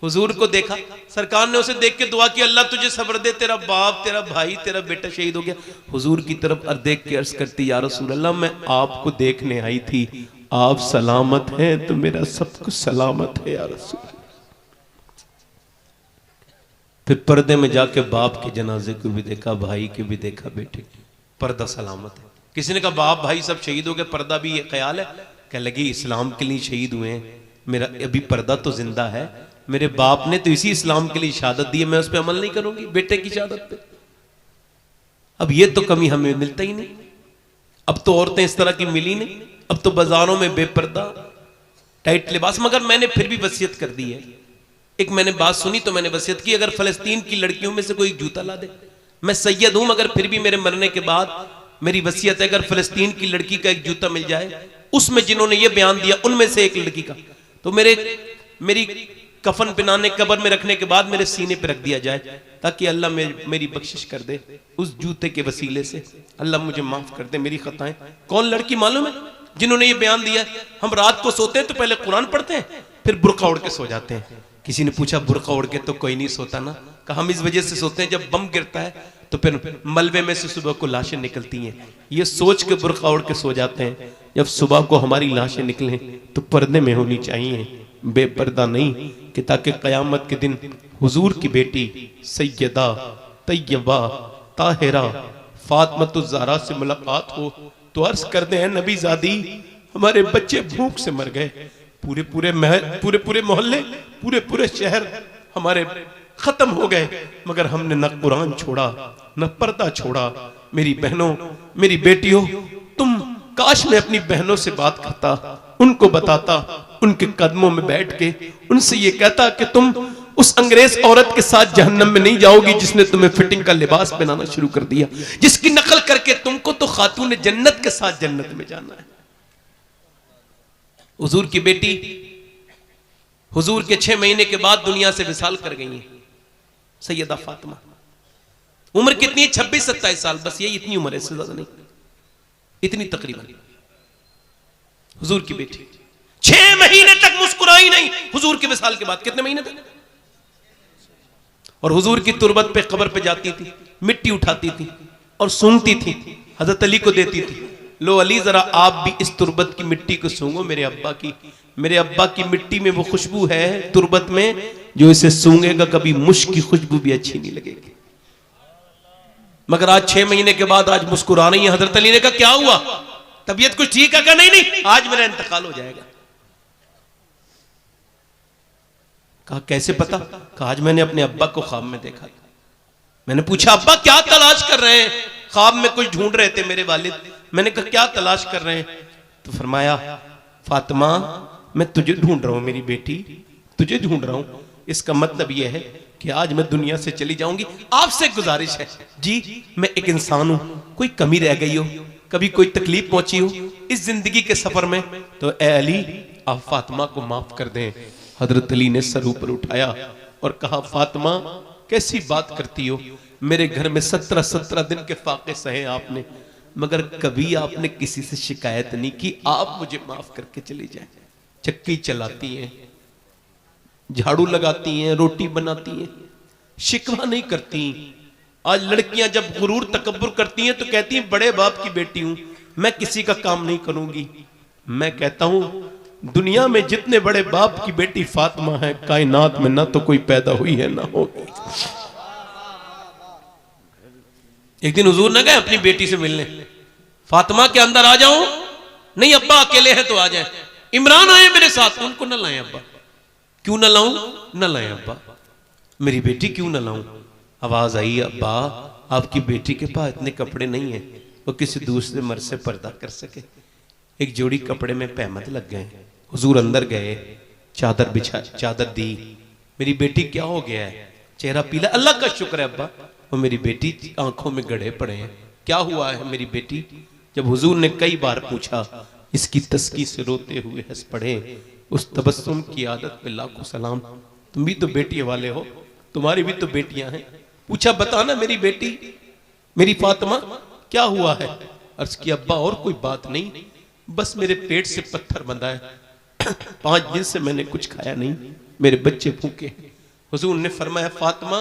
S1: हुजूर को देखा, सरकार ने उसे देख के दुआ की अल्लाह तुझे सब्र दे, तेरा बाप, तेरा भाई, तेरा बेटा शहीद हो गया। हुजूर की तरफ देख के अर्ज करती या रसूल अल्लाह मैं आपको देखने आई थी, आप सलामत हैं तो मेरा सब कुछ सलामत है या रसूल। फिर पर्दे में जाके बाप के जनाजे को भी देखा, भाई के भी देखा, बेटे पर्दा सलामत है। किसी ने कहा बाप भाई सब शहीद हो गए, पर्दा भी ये ख्याल है, कह लगी इस्लाम के लिए शहीद हुए हैं, मेरा अभी पर्दा तो जिंदा है, मेरे बाप ने तो इसी इस्लाम के लिए शहादत दी है, मैं उस पर अमल नहीं करूंगी बेटे की शहादत पे। अब ये तो कमी हमें मिलता ही नहीं, अब तो औरतें इस तरह की मिली नहीं, अब तो बाजारों में बेपर्दा टाइट लिबास। मगर मैंने फिर भी वसीयत कर दी है, एक मैंने बात सुनी तो मैंने वसीयत की, अगर फलस्तीन की लड़कियों में से कोई जूता ला दे, मैं सैयद हूं मगर फिर भी मेरे मरने के बाद मेरी वसीयत है, अगर फिलिस्तीन की लड़की का एक जूता मिल जाए, उसमें जिन्होंने ये बयान दिया उनमें से एक लड़की का, तो मेरी कफन पिनाने कब्र में रखने के बाद मेरे सीने पे रख दिया जाए, ताकि अल्लाह मेरी बख्शिश कर दे उस जूते के वसीले से, अल्लाह मुझे माफ कर दे मेरी खताएं। कौन लड़की मालूम है जिन्होंने ये बयान दिया? हम रात को सोते हैं तो पहले कुरान पढ़ते हैं, फिर बुर्का ओढ़ के सो जाते हैं। किसी ने पूछा बुर्का ओढ़ के तो कोई नहीं सोता ना? कहा हम इस वजह से सोते हैं, जब बम गिरता है तो फिर मलबे में से सुबह को लाशें निकलती हैं, ये सोच के बुर्का ओढ़ के सो जाते हैं। जब सुबह को हमारी लाशें निकलें तो पर्दे में होनी चाहिए, बेपर्दा नहीं, कि ताकि कयामत के दिन हुजूर की बेटी सैयदा तैयबा ताहिरा फातिमा ज़हरा से मुलाकात हो तो अर्ज करते हैं, नबी ज़ादी हमारे बच्चे भूख से मर गए, पूरे मोहल्ले पूरे शहर हमारे खत्म हो गए, मगर हमने न कुरान छोड़ा न पर्दा छोड़ा। मेरी बहनों, मेरी बेटियों, तुम काश मैं अपनी बहनों से बात करता, उनको बताता, उनके कदमों में बैठ के उनसे ये कहता कि तुम उस अंग्रेज औरत के साथ जहन्नम में नहीं जाओगी जिसने तुम्हें फिटिंग का लिबास पहनाना शुरू कर दिया, जिसकी नकल करके तुमको तो खातून जन्नत के साथ जन्नत में जाना है। हुजूर की बेटी हुजूर के 6 महीने के बाद दुनिया से विसाल कर गई है सैयदा फातिमा। उम्र कितनी है? 26-27 साल, बस ये इतनी उम्र है, इससे ज्यादा नहीं, इतनी तकरीबन। हुजूर की बेटी 6 महीने तक मुस्कुराई नहीं हुजूर के विसाल के बाद। कितने महीने तक? और हुजूर की तुरबत पे, कब्र पे जाती थी, मिट्टी उठाती थी और सूंघती थी, हजरत अली को देती थी, लो अली जरा आप भी इस तुरबत की मिट्टी को सूंघो, मेरे अब्बा की मिट्टी में वो खुशबू है तुरबत में, जो इसे सूंघेगा कभी मुश्क की खुशबू भी अच्छी नहीं लगेगी। मगर आज 6 महीने के बाद आज मुस्कुरा रही है। हजरत अली ने कहा क्या हुआ, तबीयत कुछ ठीक है? नहीं, आज मेरा इंतकाल हो जाएगा। कहा कैसे पता? कहा आज मैंने अपने अब्बा को ख्वाब में देखा। मैंने पूछा अब्बा क्या तलाश कर रहे हैं? ख्वाब में कुछ ढूंढ रहे थे मेरे वालिद। मैंने कहा क्या तलाश कर रहे हैं? तो फरमाया फातिमा मैं तुझे ढूंढ रहा हूं मेरी बेटी, तुझे ढूंढ रहा हूं। इसका मतलब यह है कि आज मैं दुनिया से चली जाऊंगी। आपसे गुजारिश है जी, मैं एक इंसान हूं, कोई कमी रह गई हो, कभी कोई तकलीफ पहुंची हो इस जिंदगी के सफर में, तो ए अली आप फातिमा को माफ कर दें। हजरत अली ने सर ऊपर उठाया और कहा फातिमा कैसी बात करती हो, मेरे घर में 17 दिन के फाके सहे आपने, मगर कभी आपने किसी से शिकायत नहीं की, आप मुझे माफ करके चली जाए। चक्की चलाती हैं, झाड़ू लगाती हैं, रोटी बनाती हैं, शिकवा नहीं करती। आज लड़कियां जब गुरूर तकब्बुर करती हैं तो कहती हैं बड़े बाप की बेटी हूं, मैं किसी का काम नहीं करूंगी। मैं कहता हूं दुनिया में जितने बड़े बाप की बेटी फातिमा है, कायनात में ना तो कोई पैदा हुई है ना होगी। एक दिन हुजूर ने कहा अपनी बेटी से मिलने, फातिमा के अंदर आ जाओ। नहीं अब्बा अकेले हैं तो आ जाए। इमरान आए मेरे साथ, उनको न लाएं अब्बा। क्यों न लाऊं? न लाएं अब्बा, मेरी बेटी क्यों न लाऊं? आवाज आई अब्बा आपकी बेटी के पास इतने कपड़े नहीं है वो किसी दूसरे मर्द से पर्दा कर सके। एक जोड़ी कपड़े में पैमत लग गए। हुजूर अंदर गए, चादर बिछा, चादर दी। मेरी बेटी क्या हो गया है? चेहरा पीला। अल्लाह का शुक्र है अब्बा, वो मेरी बेटी आंखों में गड़े पड़े हैं। क्या हुआ है मेरी बेटी? जब हुजूर ने कई बार पूछा, इसकी तस्की से रोते हुए हंस पड़े। उस तबस्सुम की आदत पे लाखों सलाम। तुम भी तो बेटी वाले हो, तुम्हारी भी तो बेटियां हैं। पूछा बताना मेरी बेटी, मेरी फातिमा क्या हुआ है? अर्ज किया अब्बा और कोई बात नहीं, बस मेरे पेट से पत्थर बंधा है, 5 दिन से मैंने कुछ खाया नहीं, मेरे बच्चे भूखे। हुजूर ने फरमाया फातिमा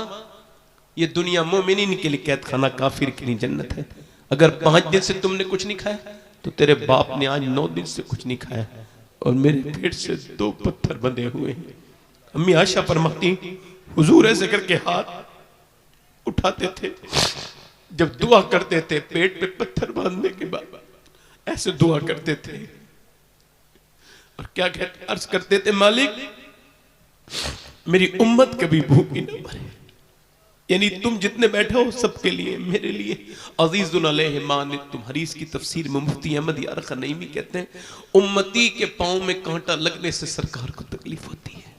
S1: ये दुनिया मोमिनीन के लिए कैद खाना, काफिर के लिए जन्नत है। अगर 5 दिन से तुमने कुछ नहीं खाया तो तेरे बाप ने आज 9 दिन से कुछ नहीं खाया और मेरे पेट से 2 पत्थर बंधे हुए हैं। अम्मी आयशा फरमाती हुजूर ऐसे करके हाथ उठाते थे, जब दुआ करते थे पेट पे पत्थर बांधने के बाद ऐसे दुआ करते थे और क्या कहते, अर्ज करते थे मालिक मेरी उम्मत कभी भूखी न मरे। यानी तुम जितने बैठे हो सबके लिए, मेरे लिए। अजीजुन अलैहि मान, तुम्हारी इसकी तफसीर में मुफ्ती अहमद यार खनईमी कहते हैं उम्मती के पांव में कांटा लगने से सरकार को तकलीफ होती है।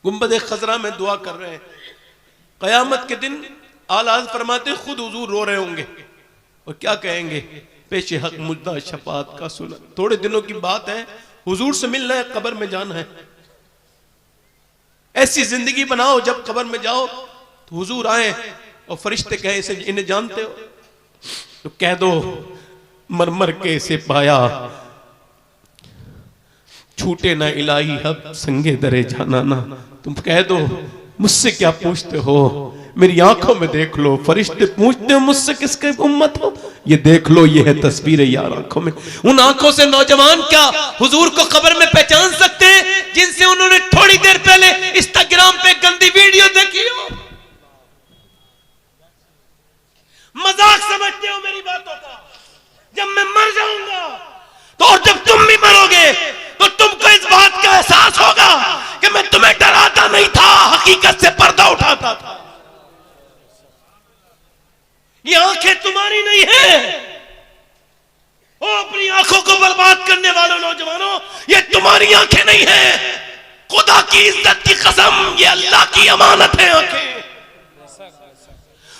S1: गुंबद खजरा में दुआ कर रहे हैं, क़यामत के दिन आला हज़रत फरमाते खुद हुजूर रो रहे होंगे और क्या कहेंगे, पेश हक मुद्दा शफात का सुना। थोड़े दिनों की बात है, हुजूर से मिलना है, कब्र में जाना है। ऐसी जिंदगी बनाओ जब कब्र में जाओ तो हुजूर आए और फरिश्ते कहे इसे इन्हें जानते हो, तो कह दो मरमर के इसे पाया, छूटे ना इलाही हब संगे दरे जाना ना। तुम कह दो मुझसे क्या पूछते हो, मेरी आंखों में देख लो। फरिश्ते पूछते हो मुझसे किसके उम्मत हो, ये देख लो, ये है तस्वीर यार आंखों में। उन आंखों से नौजवान क्या हुजूर को कब्र में पहचान सकते हैं जिनसे उन्होंने थोड़ी देर पहले इंस्टाग्राम पे गंदी वीडियो देखी हो। मजाक समझते हो मेरी बातों का। जब मैं मर जाऊंगा तो, और जब तुम भी मरोगे तो तुमको इस बात का एहसास होगा कि मैं तुम्हें डराता नहीं था, हकीकत से पर्दा उठाता था। ये आंखें तुम्हारी नहीं है। ओ अपनी आंखों को बर्बाद करने वालों नौजवानों, ये तुम्हारी आंखें नहीं है। खुदा की इज्जत की कसम, ये अल्लाह की अमानत है आंखें।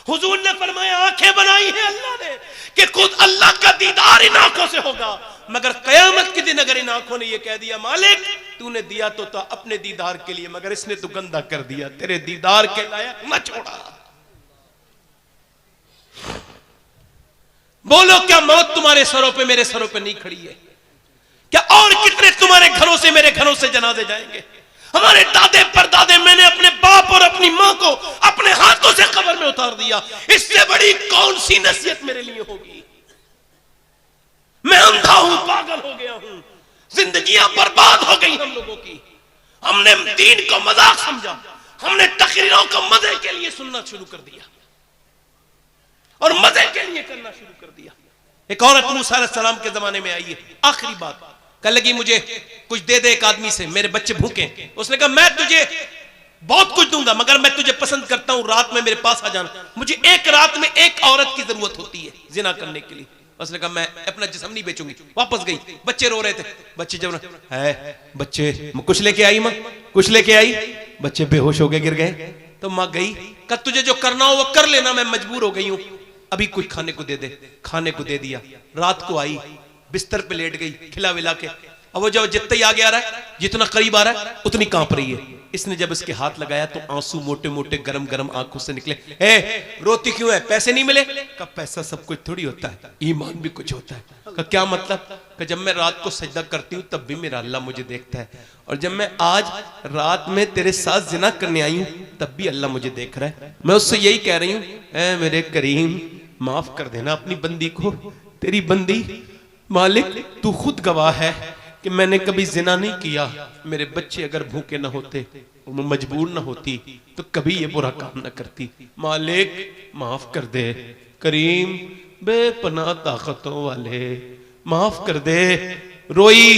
S1: हुजूर ने फरमाया आंखें बनाई है अल्लाह ने कि खुद अल्लाह का दीदार इन आंखों से होगा। मगर कयामत के दिन अगर इन आंखों ने यह कह दिया मालिक तूने दिया तो था अपने दीदार के लिए, मगर इसने तो गंदा कर दिया, तेरे दीदार के लायक न छोड़ा। बोलो क्या मौत तुम्हारे सरों पे मेरे सरों पे नहीं खड़ी है? क्या और कितने तुम्हारे घरों से मेरे घरों से जनाजे जाएंगे? हमारे दादे परदादे, मैंने अपने बाप और अपनी मां को अपने हाथों से कब्र में उतार दिया। इससे बड़ी कौन सी नसीहत मेरे लिए होगी? मैं अंधा हूं, पागल हो गया हूं, जिंदगियां बर्बाद हो गई हम लोगों की। हमने दीन को मजाक समझा, हमने तकरीरों को मजे के लिए सुनना शुरू कर दिया और मजे के लिए करना शुरू कर दिया। एक औरत मूसा अलैहिस्सलाम के जमाने में आई है, आखिरी बात कह लगी मुझे कुछ दे दे एक आदमी से, मेरे बच्चे भूखे। उसने कहा मैं तुझे बहुत कुछ दूंगा मगर मैं तुझे पसंद करता हूं, रात में मेरे पास आ जाना। मुझे एक रात में एक औरत की जरूरत होती है जिना करने के लिए। उसने कहा मैं अपना जिस्म नहीं बेचूंगी। वापस गई, बच्चे रो रहे थे। बच्चे जब है बच्चे कुछ लेके आई, माँ कुछ लेके आई, बच्चे बेहोश हो गए, गिर गए। तो माँ गई, कहा तुझे जो करना हो वो कर लेना, मैं मजबूर हो गई हूं, अभी कुछ खाने को दे दे। खाने को दे दिया। रात को आई, बिस्तर पे लेट गई खिला विला के। अब वो जब जितना ही आगे आ रहा है, जितना करीब आ रहा है उतनी कांप रही है। इसने जब इसके हाथ लगाया तो आंसू मोटे मोटे गरम गरम आंखों से निकले। ए रोती क्यों है, पैसे नहीं मिले? का पैसा सब कुछ थोड़ी होता है, ईमान भी कुछ होता है। का क्या मतलब? का जब मैं रात को सजदा करती हूँ तब भी मेरा अल्लाह मुझे देखता है, और जब मैं आज रात में तेरे साथ जिना करने आई हूँ तब भी अल्लाह मुझे देख रहा है। मैं उससे यही कह रही हूँ, ए मेरे करीम माफ कर देना अपनी बंदी को, तेरी बंदी मालिक तू खुद गवाह है कि मैंने कभी जिना नहीं किया। मेरे बच्चे अगर भूखे ना होते, मजबूर ना होती तो कभी ये बुरा काम ना करती। मालिक माफ कर दे, करीम बेपनाह ताकतों वाले माफ कर दे। रोई,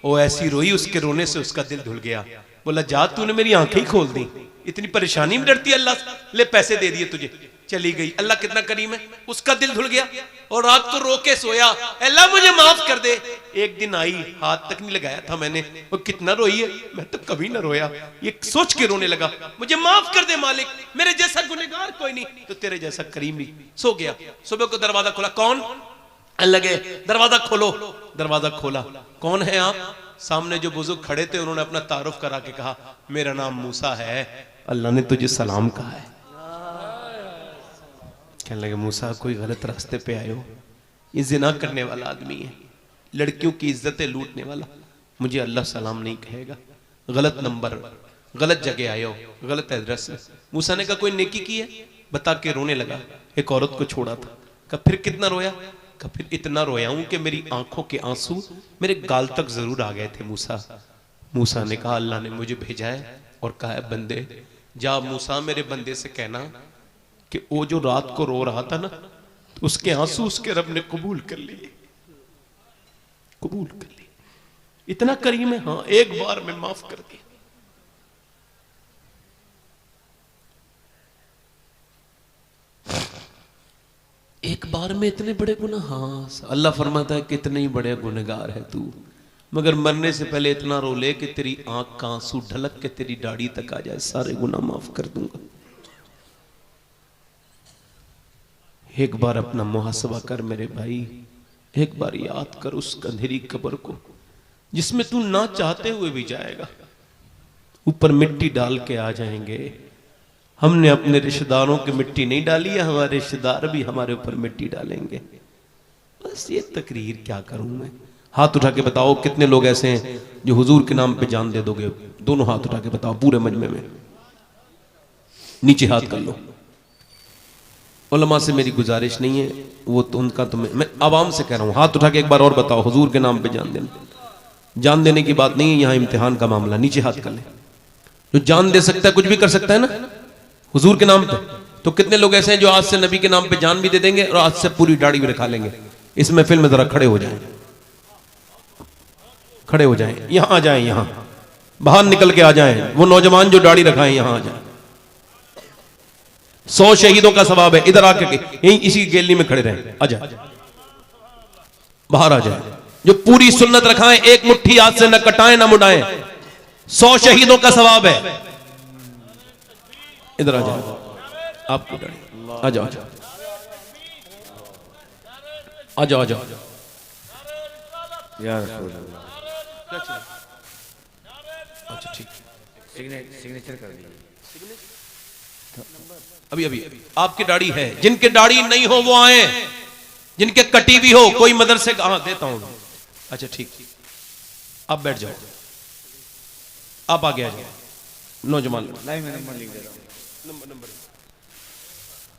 S1: वो ऐसी रोई उसके रोने से उसका दिल धुल गया। बोला जा तूने मेरी आंखें ही खोल दी, इतनी परेशानी में डरती अल्लाह से, ले पैसे दे दिए तुझे, चली गई। अल्लाह कितना करीम है, उसका दिल धुल गया और रात को रो के सोया, अल्लाह मुझे माफ कर दे। एक दिन आई, हाथ तक नहीं लगाया था मैंने, वो कितना रोई है, मैं तो कभी ना रोया। ये सोच के रोने लगा, मुझे माफ कर दे मालिक, मेरे जैसा गुनहगार कोई नहीं तो तेरे जैसा करीम भी। सो गया। सुबह को दरवाजा खोला, कौन? लगे दरवाजा खोलो। दरवाजा खोला, कौन है आप? सामने जो बुजुर्ग खड़े थे उन्होंने अपना तारुफ करा के कहा मेरा नाम मूसा है, अल्लाह ने तुझे सलाम कहा है। कहने लगे मूसा कोई गलत रास्ते पे आए हो, ये जिना करने वाला आदमी है, लड़कियों की इज्जतें लूटने वाला, मुझे अल्लाह सलाम नहीं कहेगा। गलत नंबर, गलत जगह आए हो, गलत एड्रेस है। मूसा ने कहा कोई नेकी की है? बता के रोने लगा। एक औरत को छोड़ा था। कहा फिर कितना रोया? कहा फिर इतना रोया हूं कि मेरी आंखों के आंसू मेरे गाल तक जरूर आ गए थे। मूसा ने कहा अल्लाह ने मुझे भेजा है और कहा है बंदे जा मूसा मेरे बंदे से कहना कि वो जो रात को रो रहा था ना, उसके आंसू उसके रब ने कबूल कर लिए, कबूल कर लिए। इतना करीम है, हाँ एक बार में माफ कर दिया। एक बार में इतने बड़े गुनाह? हाँ अल्लाह फरमाता है कितने ही बड़े गुनहगार है तू, मगर मरने से पहले इतना रो ले कि तेरी आंख का आंसू ढलक के तेरी दाढ़ी तक आ जाए, सारे गुनाह माफ कर दूंगा। एक बार अपना मुहासबा कर मेरे भाई, एक बार याद कर उस अंधेरी कब्र को जिसमें तू ना चाहते हुए भी जाएगा। ऊपर मिट्टी डाल के आ जाएंगे। हमने अपने रिश्तेदारों की मिट्टी नहीं डाली है, हमारे रिश्तेदार भी हमारे ऊपर मिट्टी डालेंगे। बस ये तकरीर क्या करूं मैं। हाथ उठा के बताओ कितने लोग ऐसे हैं जो हुजूर के नाम पे जान दे दोगे? दोनों हाथ उठा के बताओ पूरे मजमे में, नीचे हाथ कर लो। उलमा से मेरी गुजारिश नहीं है, वो तो उनका, तो मैं आवाम से कह रहा हूं, हाथ उठा के एक बार और बताओ हुजूर के नाम पे जान देना। जान देने की बात नहीं है, यहां इम्तिहान का मामला। नीचे हाथ कर ले। जो जान दे सकता है कुछ भी कर सकता है ना हुजूर के नाम पे। तो कितने लोग ऐसे हैं जो आज से नबी के नाम पे जान भी दे देंगे और आज से पूरी दाढ़ी भी रखा लेंगे। इस महफिल में जरा खड़े हो जाएं, खड़े हो जाएं, यहां आ जाएं, यहां बाहर निकल के आ जाएं। वो नौजवान जो दाढ़ी रखाएं यहां आ जाएं। 100 शहीदों का सवाब है। इधर आके यहीं इसी गैलरी में खड़े रहें। आ जाए, बाहर आ जाए। जो पूरी सुन्नत रखाएं, एक मुट्ठी हाथ से न कटाएं न मुड़ाएं, 100 शहीदों का सवाब है। इधर आ जाओ, आपको आ जाओ, आ जाओ, आ जाओ। अच्छा ठीक,
S2: सिग्नेचर कर दिया।
S1: अभी अभी आपकी दाढ़ी है, जिनके दाढ़ी नहीं हो वो आए, जिनके कटी भी हो। कोई मदरसे का, हाँ देता हूं। अच्छा ठीक, आप बैठ जाओ, आप आगे आ जाओ। नौजवान
S2: नहीं, मैं नंबर लिख दे रहा हूं।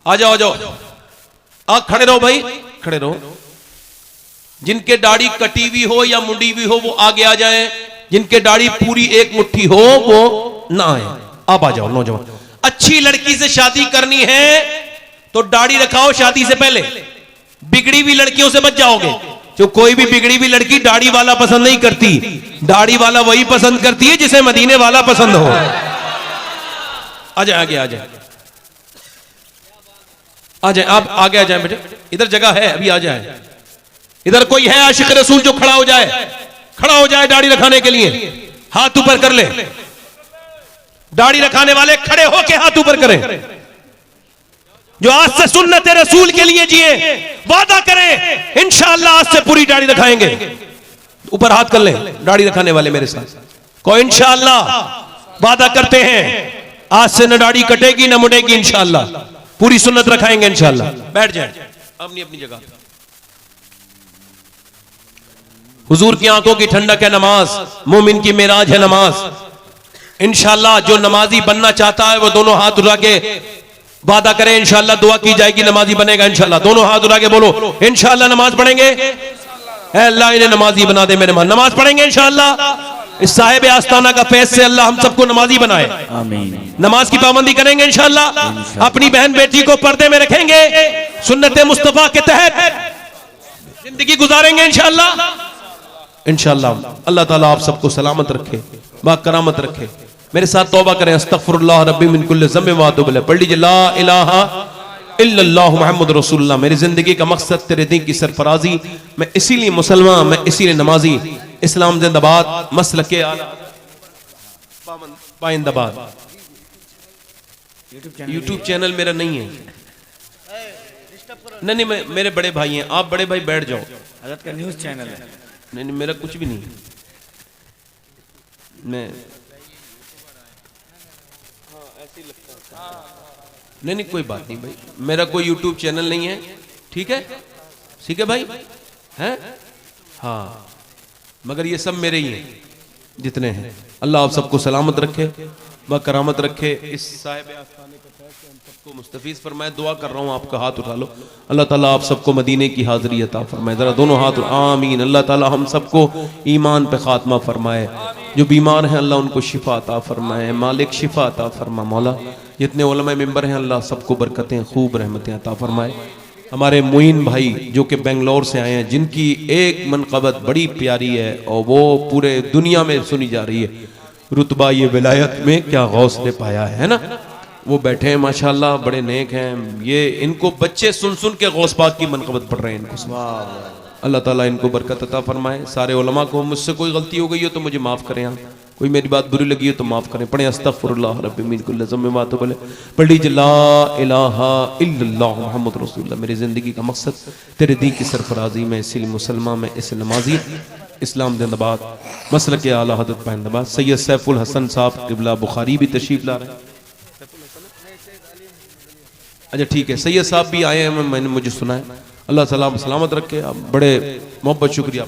S1: आ जाओ, आ जाओ, आ खड़े रहो भाई, खड़े रहो। जिनके दाढ़ी कटी हुई हो या मुंडी भी हो वो आगे आ जाए। जिनके दाढ़ी पूरी एक मुट्ठी हो वो ना आए। आप आ जाओ नौजवान। अच्छी लड़की से शादी करनी है तो दाढ़ी रखाओ शादी से पहले। बिगड़ी हुई लड़कियों से बच जाओगे। जो कोई भी बिगड़ी हुई लड़की दाढ़ी वाला पसंद नहीं करती। दाढ़ी वाला वही पसंद करती है जिसे मदीने वाला पसंद हो। आ जाए, आगे आ जाए, आ जाए, आप आगे आ जाए बेटे, इधर जगह है, अभी आ जाए। इधर कोई है आशिक रसूल जो खड़ा हो जाए, खड़ा हो जाए दाढ़ी रखाने के लिए। हाथ ऊपर कर ले। दाढ़ी रखाने वाले खड़े होके हाथ ऊपर करें। जो आज से सुन्नत रसूल के लिए जिए, वादा करें इंशाअल्लाह आज से पूरी दाढ़ी रखाएंगे। ऊपर हाथ कर ले दाढ़ी रखाने वाले मेरे साथ। कोई इंशाअल्लाह वादा करते हैं आज से न दाढ़ी कटेगी न मुड़ेगी, इंशाअल्लाह पूरी सुन्नत रखाएंगे इंशाअल्लाह। बैठ जाए अपनी अपनी जगह। हुजूर की आंखों की ठंडक है नमाज, मोमिन की मेराज है नमाज। इंशाअल्लाह जो नमाजी बनना चाहता है वो दोनों हाथ उठा के वादा करें, इंशाअल्लाह दुआ की जाएगी, नमाजी बनेगा इंशाअल्लाह। दोनों हाथ उठा के बोलो इंशाअल्लाह नमाज पढ़ेंगे। अल्लाह इन्हें नमाजी बना दे मेरे मान। नमाज पढ़ेंगे इंशाअल्लाह। इस साहिब आस्ताना का फैज से अल्लाह हम सबको नमाजी बनाए।
S2: आमीन।
S1: नमाज की पाबंदी करेंगे इंशाअल्लाह। अपनी बहन बेटी को पर्दे में रखेंगे। सुन्नत मुस्तफा के तहत जिंदगी गुजारेंगे इंशाअल्लाह। इंशाअल्लाह अल्लाह ताला आप सबको सलामत रखे, बाकरामत रखे। मेरे साथ तौबा करें। अस्तगफिरुल्लाह रब्बी मिन कुल्लि ज़म्बि व अतूबु इलैह। पढ़ लीजिए ला इलाहा इल्लल्लाह मुहम्मद रसूलुल्लाह। मेरी जिंदगी का मकसद तेरे दीन की सरफराजी। मैं इसीलिए मुसलमान, मैं इसीलिए नमाजी। इस्लाम जिंदाबाद, मसलके आला पाइंदाबाद। यूट्यूब चैनल मेरा नहीं है। नहीं नहीं, मैं, मेरे बड़े भाई हैं। आप बड़े भाई बैठ जाओ।
S2: हज़रत का न्यूज़ चैनल है।
S1: नहीं नहीं, मेरा कुछ भी नहीं है। मैं नहीं नहीं, कोई बात नहीं भाई, मेरा कोई यूट्यूब चैनल नहीं है। ठीक है, ठीक है भाई, हैं? हाँ, मगर ये सब मेरे ही हैं जितने हैं। अल्लाह आप सबको सलामत रखे, बकरामत रखे। इस साहिब आस्ताने के फैज़ से हम सबको मुस्तफीज़ फरमाए। दुआ कर रहा हूँ, आपका हाथ उठा लो। अल्लाह ताला आप सबको मदीने की हाज़िरी अता फरमाए। ज़रा दोनों हाथ, आमीन। अल्लाह ताला हम सबको ईमान पे खात्मा फरमाए। जो बीमार हैं अल्लाह उनको शिफा अता फरमाए। मालिक शिफा अता फरमा। मौला जितने उलमा मेंबर हैं अल्लाह सबको बरकतें, खूब रहमतें अता फरमाए। हमारे मुइन भाई जो कि बेंगलोर से आए हैं, जिनकी एक मनक़बत बड़ी प्यारी है और वो पूरे दुनिया में सुनी जा रही है। रुतबा ये विलायत में क्या गौस ने पाया है ना। वो बैठे हैं माशाल्लाह, बड़े नेक हैं। ये इनको बच्चे सुन सुन के गौस पाक की मनक़बत पढ़ रहे हैं। इनको अल्लाह ताला इनको बरकत अता फरमाए। सारे उलमा को, मुझसे कोई गलती हो गई हो तो मुझे माफ़ करें। कोई मेरी बात बुरी लगी हो तो माफ़ करें। पढ़े अस्तगफिरुल्लाह रब्बी मिन कुल्लि ज़म्बिन व अतूबु अलैह। पढ़ लीजिए ला इलाहा इल्लल्लाह मुहम्मद रसूलुल्लाह। मेरी ज़िंदगी का मकसद तेरे दी की सरफराजी में, इसलिए मुसलमान में इस नमाजी इस्लाम जिंदाबाद, मसल के आला हज़रत पैंदाबाद। सैयद सैफुल हसन साहब किबला बुखारी भी तशरीफ़ ला रहे हैं। अच्छा ठीक है, सैयद साहब भी आए हैं, मैंने मुझे सुना है। अल्लाह सलाम सलामत रखे। आप बड़े मोहब्बत, शुक्रिया।